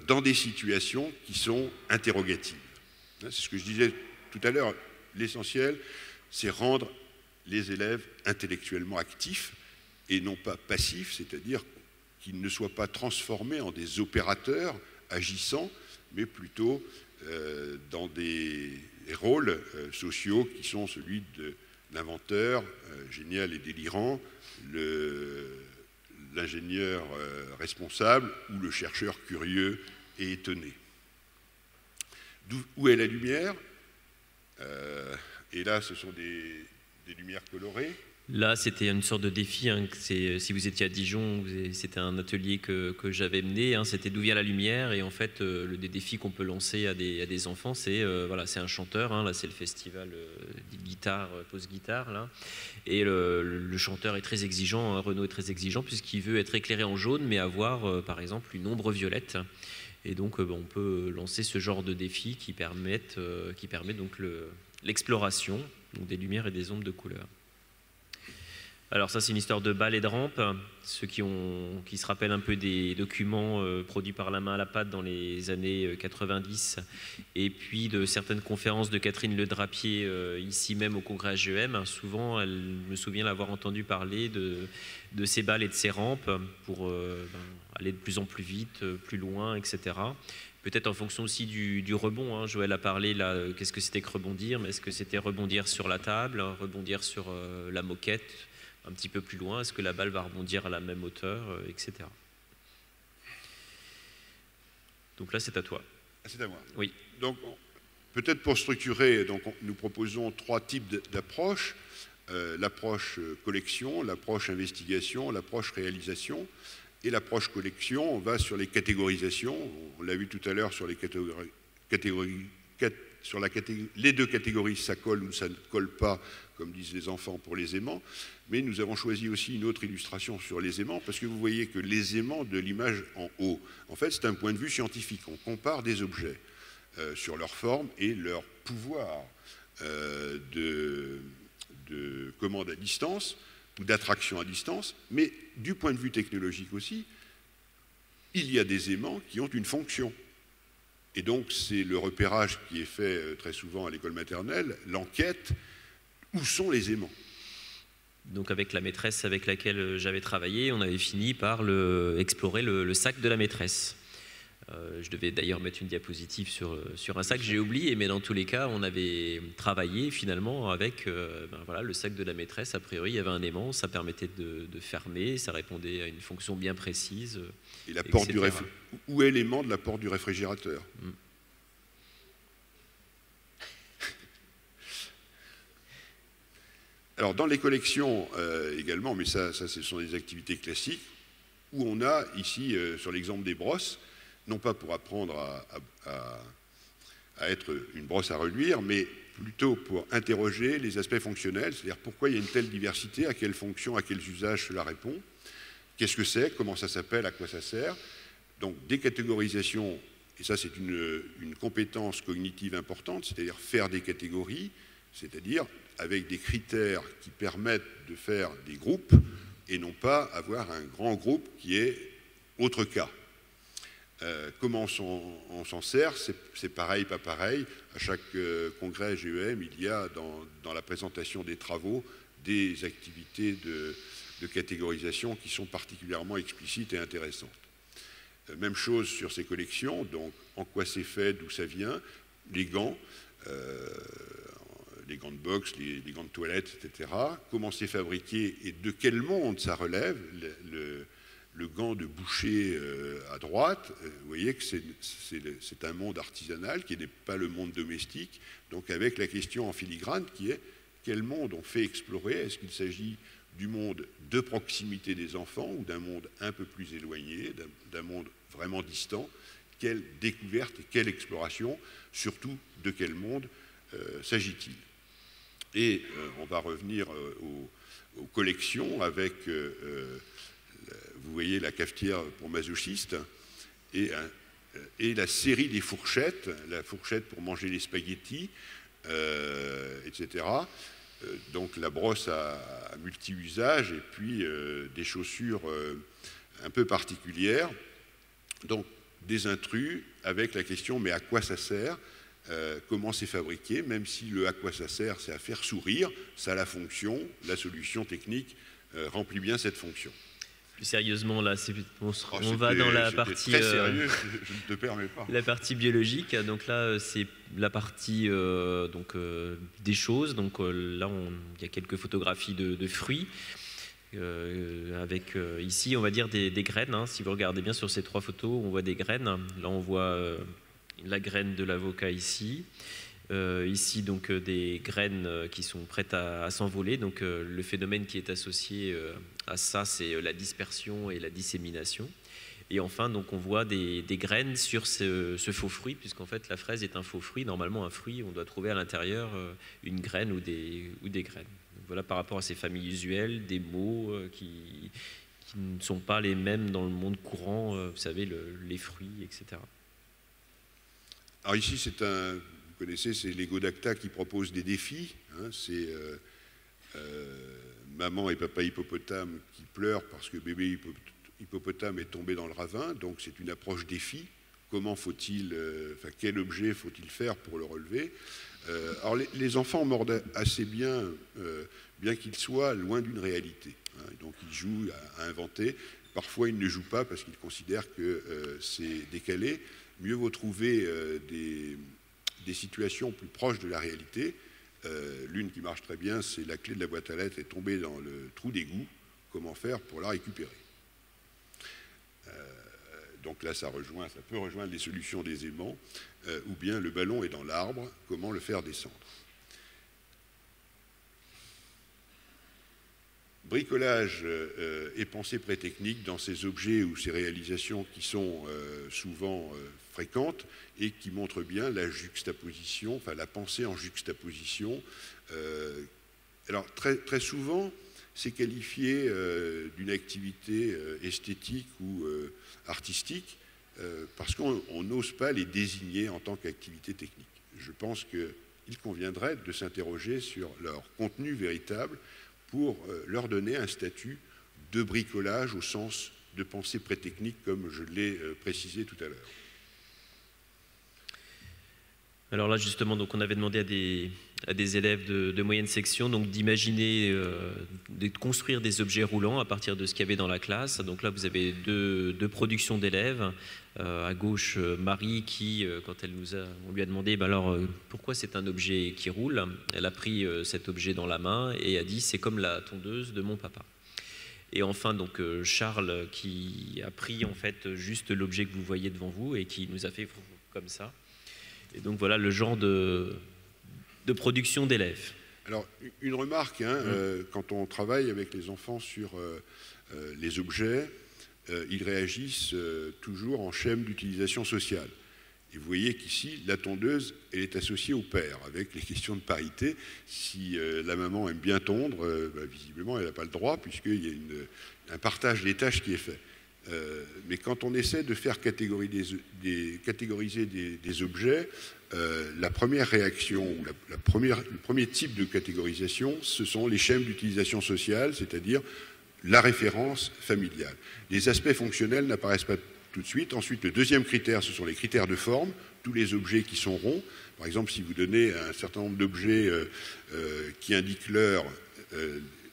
dans des situations qui sont interrogatives. C'est ce que je disais tout à l'heure, l'essentiel, c'est rendre les élèves intellectuellement actifs et non pas passifs, c'est-à-dire qu'ils ne soient pas transformés en des opérateurs agissants, mais plutôt dans des rôles sociaux qui sont celui de l'inventeur génial et délirant, l'ingénieur responsable ou le chercheur curieux et étonné. Où est la lumière? Et là, ce sont des lumières colorées. Là, c'était une sorte de défi. Hein, si vous étiez à Dijon, c'était un atelier que j'avais mené. Hein, c'était d'où vient la lumière. Et en fait, le des défis qu'on peut lancer à des enfants, c'est voilà, c'est un chanteur. Hein, là, c'est le festival guitare, pause guitare. Là, et le chanteur est très exigeant. Hein, Renaud est très exigeant puisqu'il veut être éclairé en jaune, mais avoir, par exemple, une ombre violette. Et donc, on peut lancer ce genre de défi qui permet donc l'exploration des lumières et des ombres de couleurs. Alors ça, c'est une histoire de balles et de rampes. Ceux qui se rappellent un peu des documents produits par la main à la pâte dans les années 90, et puis de certaines conférences de Catherine Le Drapier ici même au congrès AGEM. Souvent, elle me souvient l'avoir entendu parler de ces balles et de ces rampes pour aller de plus en plus vite, plus loin, etc. Peut-être en fonction aussi du rebond, hein. Joël a parlé là, qu'est-ce que c'était que rebondir, mais est-ce que c'était rebondir sur la table, rebondir sur la moquette un petit peu plus loin, est-ce que la balle va rebondir à la même hauteur, etc. Donc là, c'est à toi. Ah, c'est à moi. Oui. Donc, peut-être pour structurer, donc, nous proposons 3 types d'approches. L'approche collection, l'approche investigation, l'approche réalisation. Et l'approche collection, on va sur les catégorisations. On l'a vu tout à l'heure sur les les 2 catégories, ça colle ou ça ne colle pas, comme disent les enfants, pour les aimants. Mais nous avons choisi aussi une autre illustration sur les aimants, parce que vous voyez que les aimants de l'image en haut, en fait, c'est un point de vue scientifique. On compare des objets sur leur forme et leur pouvoir de commande à distance ou d'attraction à distance, mais du point de vue technologique aussi, il y a des aimants qui ont une fonction. Et donc, c'est le repérage qui est fait très souvent à l'école maternelle, l'enquête, où sont les aimants? Donc avec la maîtresse avec laquelle j'avais travaillé, on avait fini par explorer le sac de la maîtresse. Je devais d'ailleurs mettre une diapositive sur un sac, j'ai oublié, mais dans tous les cas, on avait travaillé finalement avec voilà, le sac de la maîtresse. A priori, il y avait un aimant, ça permettait de fermer, ça répondait à une fonction bien précise. Et la porte où est l'aimant de la porte du réfrigérateur? Alors, dans les collections également, mais ça, ce sont des activités classiques, où on a ici, sur l'exemple des brosses, non pas pour apprendre à être une brosse à reluire, mais plutôt pour interroger les aspects fonctionnels, c'est-à-dire pourquoi il y a une telle diversité, à quelle fonction, à quels usages cela répond, qu'est-ce que c'est, comment ça s'appelle, à quoi ça sert. Donc des catégorisations, et ça c'est une compétence cognitive importante, c'est-à-dire faire des catégories, c'est-à-dire avec des critères qui permettent de faire des groupes, et non pas avoir un grand groupe qui est autre cas. Comment on s'en sert, c'est pareil, pas pareil. À chaque congrès GEM, il y a dans la présentation des travaux des activités de catégorisation qui sont particulièrement explicites et intéressantes. Même chose sur ces collections, donc en quoi c'est fait, d'où ça vient, les gants de boxe, les gants de toilette, etc. Comment c'est fabriqué et de quel monde ça relève. Le gant de boucher à droite, vous voyez que c'est un monde artisanal qui n'est pas le monde domestique, donc avec la question en filigrane qui est quel monde on fait explorer? Est-ce qu'il s'agit du monde de proximité des enfants ou d'un monde un peu plus éloigné, d'un monde vraiment distant? Quelle découverte et quelle exploration, surtout de quel monde s'agit-il? Et on va revenir aux collections avec... vous voyez la cafetière pour masochistes et la série des fourchettes, la fourchette pour manger les spaghettis, etc. Donc la brosse à multi-usage et puis des chaussures un peu particulières. Donc des intrus avec la question mais à quoi ça sert? Comment c'est fabriqué? Même si le à quoi ça sert, c'est à faire sourire, ça a la fonction, la solution technique remplit bien cette fonction. Plus sérieusement, là, on va dans la partie... très sérieux, je ne te permets pas. La partie biologique, donc là, c'est la partie des choses. Donc là, il y a quelques photographies de fruits, avec ici, on va dire, des graines. Hein. Si vous regardez bien sur ces 3 photos, on voit des graines. Là, on voit la graine de l'avocat ici. Ici, donc, des graines qui sont prêtes à s'envoler. Donc, le phénomène qui est associé à ça, c'est la dispersion et la dissémination. Et enfin, donc, on voit des graines sur ce faux fruit, puisqu'en fait, la fraise est un faux fruit. Normalement, un fruit, on doit trouver à l'intérieur une graine ou des graines. Donc, voilà, par rapport à ces familles usuelles, des mots qui ne sont pas les mêmes dans le monde courant, vous savez, les fruits, etc. Alors ici, vous connaissez, c'est Lego Dacta qui propose des défis. Hein, c'est maman et papa hippopotame qui pleurent parce que bébé hippopotame est tombé dans le ravin. Donc c'est une approche défi. Comment faut-il, quel objet faut-il faire pour le relever? Alors les enfants mordent assez bien, bien qu'ils soient loin d'une réalité. Hein, donc ils jouent à inventer. Parfois ils ne jouent pas parce qu'ils considèrent que c'est décalé. mieux vaut trouver des situations plus proches de la réalité. L'une qui marche très bien, c'est la clé de la boîte à lettres est tombée dans le trou d'égout. Comment faire pour la récupérer? Donc là, ça peut rejoindre les solutions des aimants, ou bien le ballon est dans l'arbre, comment le faire descendre? Bricolage et pensée pré-technique dans ces objets ou ces réalisations qui sont souvent fréquentes et qui montrent bien la juxtaposition, enfin la pensée en juxtaposition. Alors très souvent, c'est qualifié d'une activité esthétique ou artistique parce qu'on n'ose pas les désigner en tant qu'activité technique. Je pense qu'il conviendrait de s'interroger sur leur contenu véritable pour leur donner un statut de bricolage au sens de pensée pré-technique, comme je l'ai précisé tout à l'heure. Alors là, justement, donc on avait demandé à des élèves de moyenne section d'imaginer, de construire des objets roulants à partir de ce qu'il y avait dans la classe. Donc là, vous avez deux productions d'élèves. À gauche, Marie, qui, quand on lui a demandé alors, pourquoi c'est un objet qui roule, elle a pris cet objet dans la main et a dit c'est comme la tondeuse de mon papa. Et enfin, donc Charles, qui a pris en fait juste l'objet que vous voyez devant vous et qui nous a fait comme ça. Et donc voilà le genre de production d'élèves. Alors, une remarque, quand on travaille avec les enfants sur les objets, ils réagissent toujours en schème d'utilisation sociale. Et vous voyez qu'ici, la tondeuse, elle est associée au père, avec les questions de parité. Si la maman aime bien tondre, visiblement, elle n'a pas le droit, puisqu'il y a un partage des tâches qui est fait. Mais quand on essaie de faire catégoriser des objets, la première réaction, ou le premier type de catégorisation, ce sont les schèmes d'utilisation sociale, c'est-à-dire la référence familiale. Les aspects fonctionnels n'apparaissent pas tout de suite. Ensuite, le deuxième critère, ce sont les critères de forme, tous les objets qui sont ronds. Par exemple, si vous donnez un certain nombre d'objets qui indiquent l'heure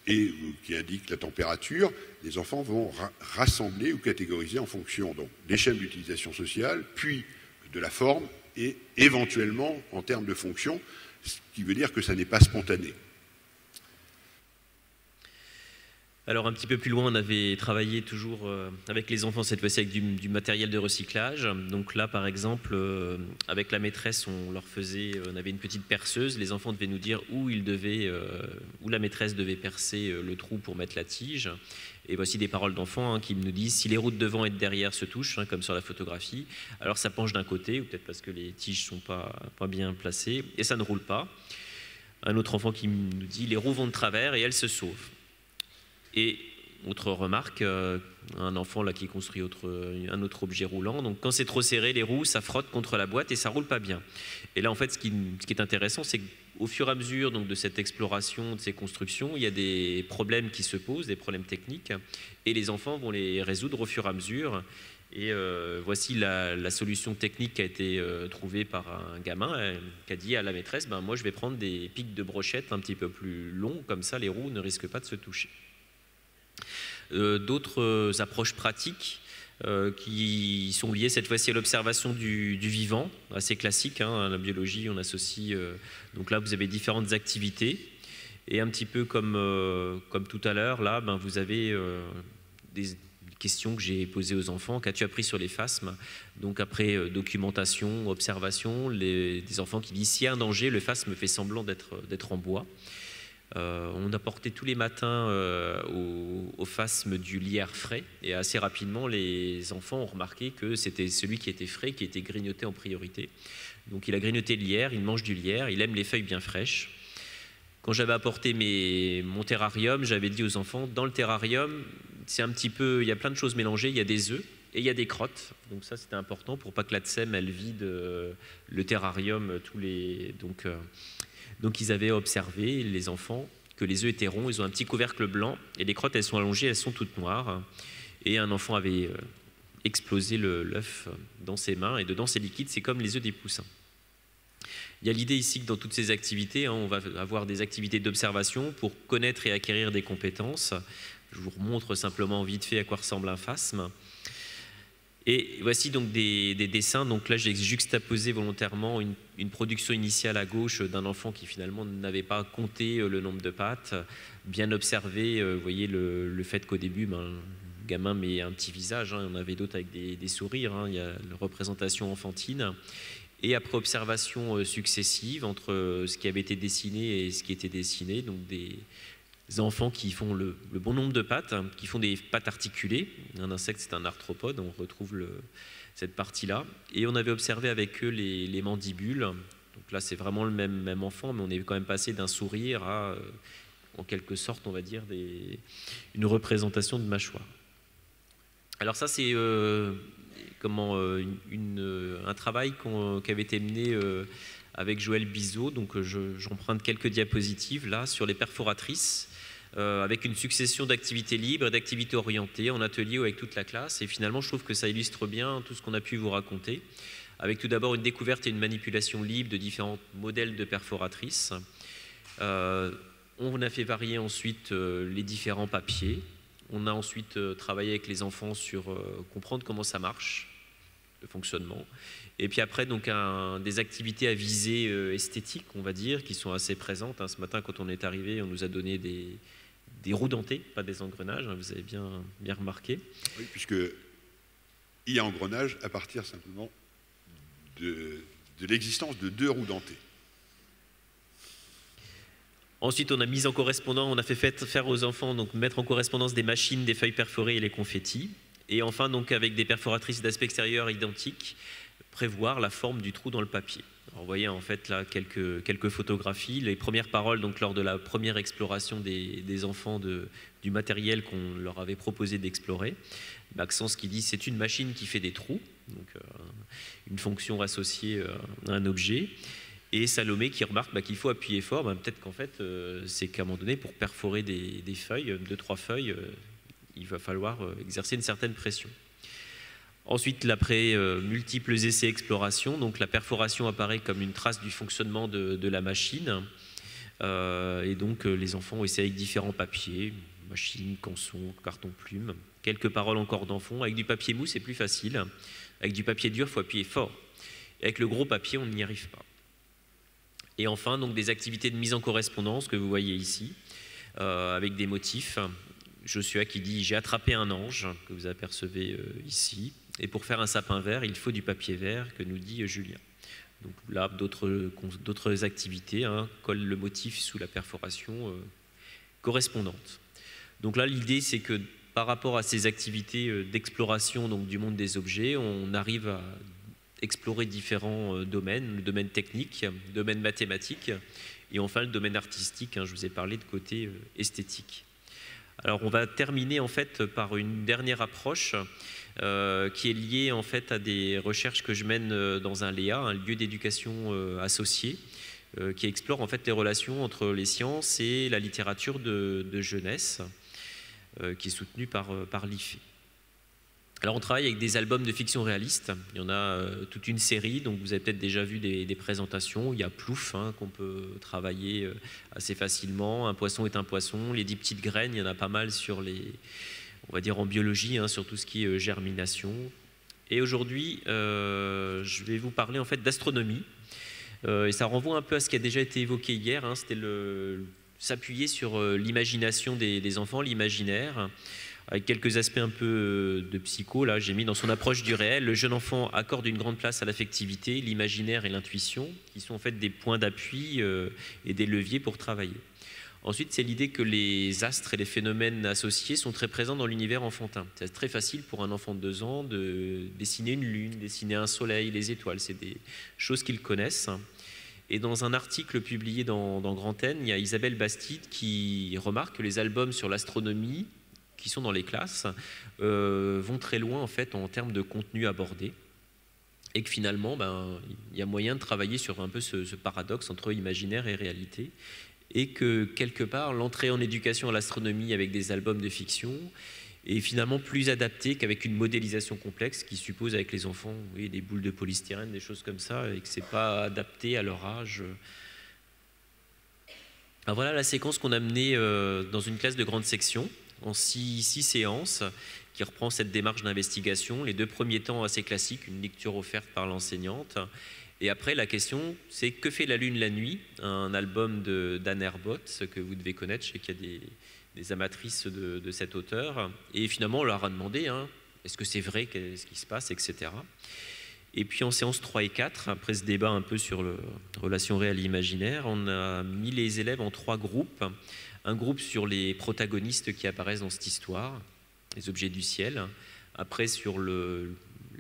et qui indiquent la température, les enfants vont rassembler ou catégoriser en fonction donc, des schèmes d'utilisation sociale, puis de la forme, et éventuellement en termes de fonction, ce qui veut dire que ça n'est pas spontané. Alors un petit peu plus loin, on avait travaillé toujours avec les enfants, cette fois-ci avec du matériel de recyclage. Donc là, par exemple, avec la maîtresse, on avait une petite perceuse. Les enfants devaient nous dire où la maîtresse devait percer le trou pour mettre la tige. Et voici des paroles d'enfants qui nous disent si les roues de devant et de derrière se touchent, comme sur la photographie, alors ça penche d'un côté, ou peut-être parce que les tiges ne sont pas bien placées, et ça ne roule pas. Un autre enfant qui nous dit les roues vont de travers et elles se sauvent. Et autre remarque, un enfant là qui construit un autre objet roulant. Donc quand c'est trop serré, les roues, ça frotte contre la boîte et ça roule pas bien. Et là, en fait, ce qui est intéressant, c'est qu'au fur et à mesure donc, de cette exploration, de ces constructions, il y a des problèmes qui se posent, des problèmes techniques, et les enfants vont les résoudre au fur et à mesure. Et voici la solution technique qui a été trouvée par un gamin qui a dit à la maîtresse, moi je vais prendre des pics de brochette un petit peu plus longs, comme ça les roues ne risquent pas de se toucher. D'autres approches pratiques qui sont liées cette fois-ci à l'observation du vivant, assez classique, à la biologie on associe, donc là vous avez différentes activités, et un petit peu comme tout à l'heure, là vous avez des questions que j'ai posées aux enfants, qu'as-tu appris sur les phasmes? Donc après documentation, observation, des enfants qui disent s'il y a un danger, le phasme fait semblant d'être en bois. On apportait tous les matins au phasme du lierre frais, et assez rapidement les enfants ont remarqué que c'était celui qui était frais qui était grignoté en priorité. Donc il a grignoté le lierre, il mange du lierre, il aime les feuilles bien fraîches. Quand j'avais apporté mon terrarium, j'avais dit aux enfants, dans le terrarium, c'est un petit peu, il y a plein de choses mélangées, il y a des œufs et il y a des crottes. Donc ça c'était important pour pas que la tsem elle vide le terrarium donc ils avaient observé, les enfants, que les œufs étaient ronds, ils ont un petit couvercle blanc, et les crottes, elles sont allongées, elles sont toutes noires. Et un enfant avait explosé l'œuf dans ses mains, et dedans c'est liquide, c'est comme les œufs des poussins. Il y a l'idée ici que dans toutes ces activités, on va avoir des activités d'observation pour connaître et acquérir des compétences. Je vous remontre simplement vite fait à quoi ressemble un phasme. Et voici donc des dessins. Donc là, j'ai juxtaposé volontairement une production initiale à gauche d'un enfant qui finalement n'avait pas compté le nombre de pattes, bien observé. Vous voyez le fait qu'au début, le gamin met un petit visage. On avait d'autres avec des sourires. Il y a la représentation enfantine. Et après observation successive entre ce qui avait été dessiné et ce qui était dessiné, donc des enfants qui font le bon nombre de pattes, qui font des pattes articulées. Un insecte, c'est un arthropode, on retrouve cette partie-là. Et on avait observé avec eux les mandibules. Donc là, c'est vraiment le même enfant, mais on est quand même passé d'un sourire à, en quelque sorte, on va dire, une représentation de mâchoire. Alors ça, c'est un travail qui avait été mené avec Joël Bizot. Donc j'emprunte quelques diapositives là sur les perforatrices, avec une succession d'activités libres et d'activités orientées en atelier ou avec toute la classe. Et finalement, je trouve que ça illustre bien tout ce qu'on a pu vous raconter, avec tout d'abord une découverte et une manipulation libre de différents modèles de perforatrices. On a fait varier ensuite les différents papiers. On a ensuite travaillé avec les enfants sur comprendre comment ça marche, le fonctionnement. Et puis après, donc, des activités à visée esthétique, on va dire, qui sont assez présentes. Ce matin, quand on est arrivé, on nous a donné des roues dentées, pas des engrenages, vous avez bien remarqué. Oui, puisqu'il y a engrenage à partir simplement de l'existence de 2 roues dentées. Ensuite, on a mis en correspondance, on a fait faire aux enfants, donc mettre en correspondance des machines, des feuilles perforées et les confettis. Et enfin, donc, avec des perforatrices d'aspect extérieur identiques, prévoir la forme du trou dans le papier. Alors, vous voyez en fait là quelques photographies, les premières paroles donc lors de la première exploration des enfants du matériel qu'on leur avait proposé d'explorer. Maxence qui dit c'est une machine qui fait des trous, donc une fonction associée à un objet. Et Salomé qui remarque qu'il faut appuyer fort. Peut-être qu'en fait c'est qu'à un moment donné pour perforer des feuilles, 2-3 feuilles, il va falloir exercer une certaine pression. Ensuite, après multiples essais explorations, donc la perforation apparaît comme une trace du fonctionnement de la machine. Et donc les enfants ont essayé avec différents papiers, machine, canson, carton plume, quelques paroles encore d'enfants. Avec du papier mou, c'est plus facile. Avec du papier dur, il faut appuyer fort. Et avec le gros papier, on n'y arrive pas. Et enfin, donc des activités de mise en correspondance que vous voyez ici, avec des motifs. Joshua qui dit « J'ai attrapé un ange », que vous apercevez ici. Et pour faire un sapin vert, il faut du papier vert, que nous dit Julien. Donc là, d'autres activités, colle le motif sous la perforation correspondante. Donc là, l'idée, c'est que par rapport à ces activités d'exploration du monde des objets, on arrive à explorer différents domaines, le domaine technique, le domaine mathématique, et enfin le domaine artistique. Je vous ai parlé de côté esthétique. Alors on va terminer en fait par une dernière approche qui est liée en fait à des recherches que je mène dans un LEA, un lieu d'éducation associé, qui explore en fait les relations entre les sciences et la littérature de jeunesse, qui est soutenue par l'IFE. Alors on travaille avec des albums de fiction réaliste, il y en a toute une série, donc vous avez peut-être déjà vu des présentations. Il y a Plouf qu'on peut travailler assez facilement, Un poisson est un poisson, Les 10 petites graines, il y en a pas mal sur on va dire en biologie, sur tout ce qui est germination. Et aujourd'hui, je vais vous parler en fait d'astronomie, et ça renvoie un peu à ce qui a déjà été évoqué hier, c'était s'appuyer sur l'imagination des enfants, l'imaginaire, avec quelques aspects un peu de psycho. Là, j'ai mis dans son approche du réel, le jeune enfant accorde une grande place à l'affectivité, l'imaginaire et l'intuition, qui sont en fait des points d'appui et des leviers pour travailler. Ensuite, c'est l'idée que les astres et les phénomènes associés sont très présents dans l'univers enfantin. C'est très facile pour un enfant de 2 ans de dessiner une lune, dessiner un soleil, les étoiles. C'est des choses qu'ils connaissent. Et dans un article publié dans Grand N, il y a Isabelle Bastide qui remarque que les albums sur l'astronomie qui sont dans les classes vont très loin en fait en termes de contenu abordé, et que finalement il y a moyen de travailler sur un peu ce paradoxe entre imaginaire et réalité, et que quelque part l'entrée en éducation à l'astronomie avec des albums de fiction est finalement plus adaptée qu'avec une modélisation complexe qui suppose avec les enfants des boules de polystyrène, des choses comme ça, et que c'est pas adapté à leur âge. Alors voilà la séquence qu'on a menée dans une classe de grande section. en six séances, qui reprend cette démarche d'investigation. Les 2 premiers temps assez classiques, une lecture offerte par l'enseignante. Et après, la question, c'est que fait la Lune la nuit? Un album d'Anne Herbot, que vous devez connaître, je sais qu'il y a des amatrices de cet auteur. Et finalement, on leur a demandé, est-ce que c'est vrai, qu'est-ce qui se passe, etc. Et puis en séance 3 et 4, après ce débat un peu sur la relation réelle et imaginaire, on a mis les élèves en 3 groupes. Un groupe sur les protagonistes qui apparaissent dans cette histoire, les objets du ciel. Après sur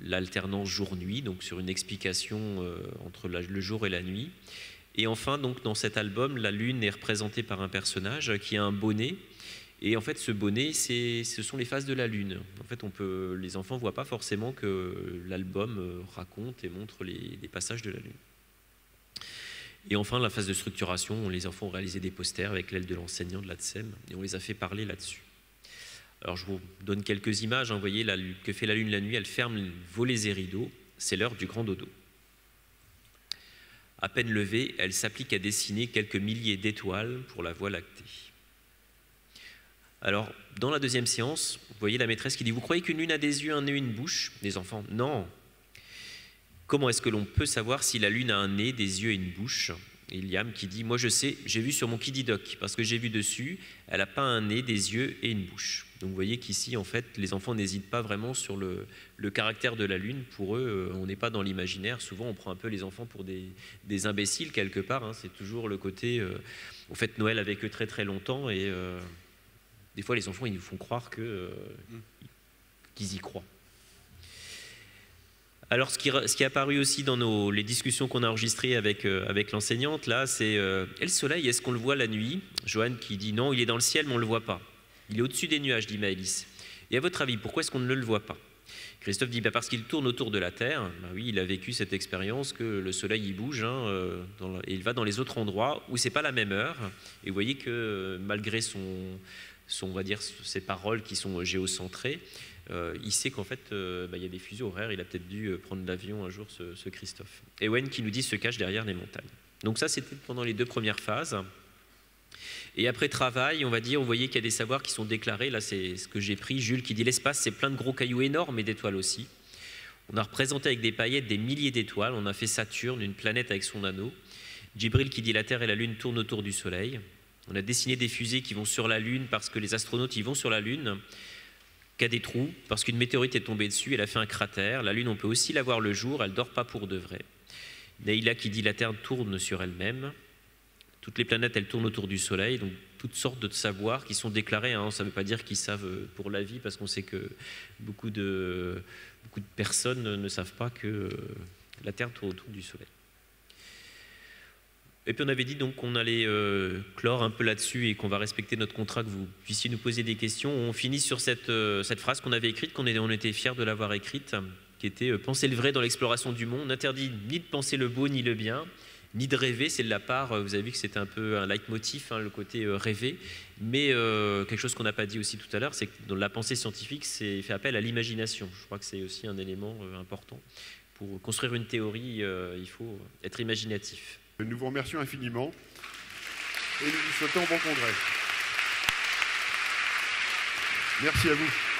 l'alternance jour-nuit, donc sur une explication entre le jour et la nuit. Et enfin, donc, dans cet album, la Lune est représentée par un personnage qui a un bonnet. Et en fait, ce bonnet, ce sont les phases de la Lune. En fait, les enfants ne voient pas forcément que l'album raconte et montre les passages de la Lune. Et enfin, la phase de structuration, les enfants ont réalisé des posters avec l'aide de l'enseignant de l'ATSEM et on les a fait parler là-dessus. Alors, je vous donne quelques images. Vous voyez, que fait la Lune la nuit? Elle ferme les volets et rideaux. C'est l'heure du grand dodo. À peine levée, elle s'applique à dessiner quelques milliers d'étoiles pour la Voie lactée. Alors, dans la deuxième séance, vous voyez la maîtresse qui dit « Vous croyez qu'une lune a des yeux, un nez, une bouche ?» Les enfants « Non !» Comment est-ce que l'on peut savoir si la lune a un nez, des yeux et une bouche? Et Liam qui dit « Moi je sais, j'ai vu sur mon Kididoc, parce que j'ai vu dessus, elle n'a pas un nez, des yeux et une bouche. » Donc vous voyez qu'ici, en fait, les enfants n'hésitent pas vraiment sur le caractère de la lune. Pour eux, on n'est pas dans l'imaginaire. Souvent, on prend un peu les enfants pour des imbéciles quelque part. C'est toujours le côté on fête Noël avec eux très très longtemps et des fois, les enfants, ils nous font croire qu'ils y croient. Alors, ce qui est apparu aussi dans les discussions qu'on a enregistrées avec l'enseignante, là, c'est et le soleil, est-ce qu'on le voit la nuit? Joanne qui dit non, il est dans le ciel, mais on ne le voit pas. Il est au-dessus des nuages, dit Maëlys. Et à votre avis, pourquoi est-ce qu'on ne le voit pas? Christophe dit parce qu'il tourne autour de la Terre. Oui, il a vécu cette expérience que le soleil il bouge et il va dans les autres endroits où c'est pas la même heure. Et vous voyez que malgré on va dire ses paroles qui sont géocentrées, il sait qu'en fait il y a des fuseaux horaires. Il a peut-être dû prendre l'avion un jour, ce Christophe. Et Owen qui nous dit se cache derrière des montagnes. Donc ça, c'était pendant les 2 premières phases. Et après travail, on va dire, vous voyez qu'il y a des savoirs qui sont déclarés. Là, c'est ce que j'ai pris. Jules qui dit l'espace, c'est plein de gros cailloux énormes et d'étoiles aussi. On a représenté avec des paillettes des milliers d'étoiles. On a fait Saturne, une planète avec son anneau. Djibril qui dit la Terre et la Lune tournent autour du Soleil. On a dessiné des fusées qui vont sur la Lune parce que les astronautes y vont sur la Lune, qu'il y a des trous, parce qu'une météorite est tombée dessus, elle a fait un cratère. La Lune, on peut aussi la voir le jour, elle ne dort pas pour de vrai. Neila qui dit la Terre tourne sur elle-même. Toutes les planètes, elles tournent autour du Soleil, donc toutes sortes de savoirs qui sont déclarés. Ça ne veut pas dire qu'ils savent pour la vie, parce qu'on sait que beaucoup de personnes ne savent pas que la Terre tourne autour du Soleil. Et puis on avait dit donc qu'on allait clore un peu là-dessus et qu'on va respecter notre contrat, que vous puissiez nous poser des questions. On finit sur cette phrase qu'on avait écrite, on était fiers de l'avoir écrite, qui était « Penser le vrai dans l'exploration du monde, n'interdit ni de penser le beau ni le bien, ni de rêver », c'est de la part, vous avez vu que c'était un peu un leitmotiv, le côté rêver, mais quelque chose qu'on n'a pas dit aussi tout à l'heure, c'est que dans la pensée scientifique, c'est fait appel à l'imagination. Je crois que c'est aussi un élément important. Pour construire une théorie, il faut être imaginatif. Nous vous remercions infiniment et nous vous souhaitons bon congrès. Merci à vous.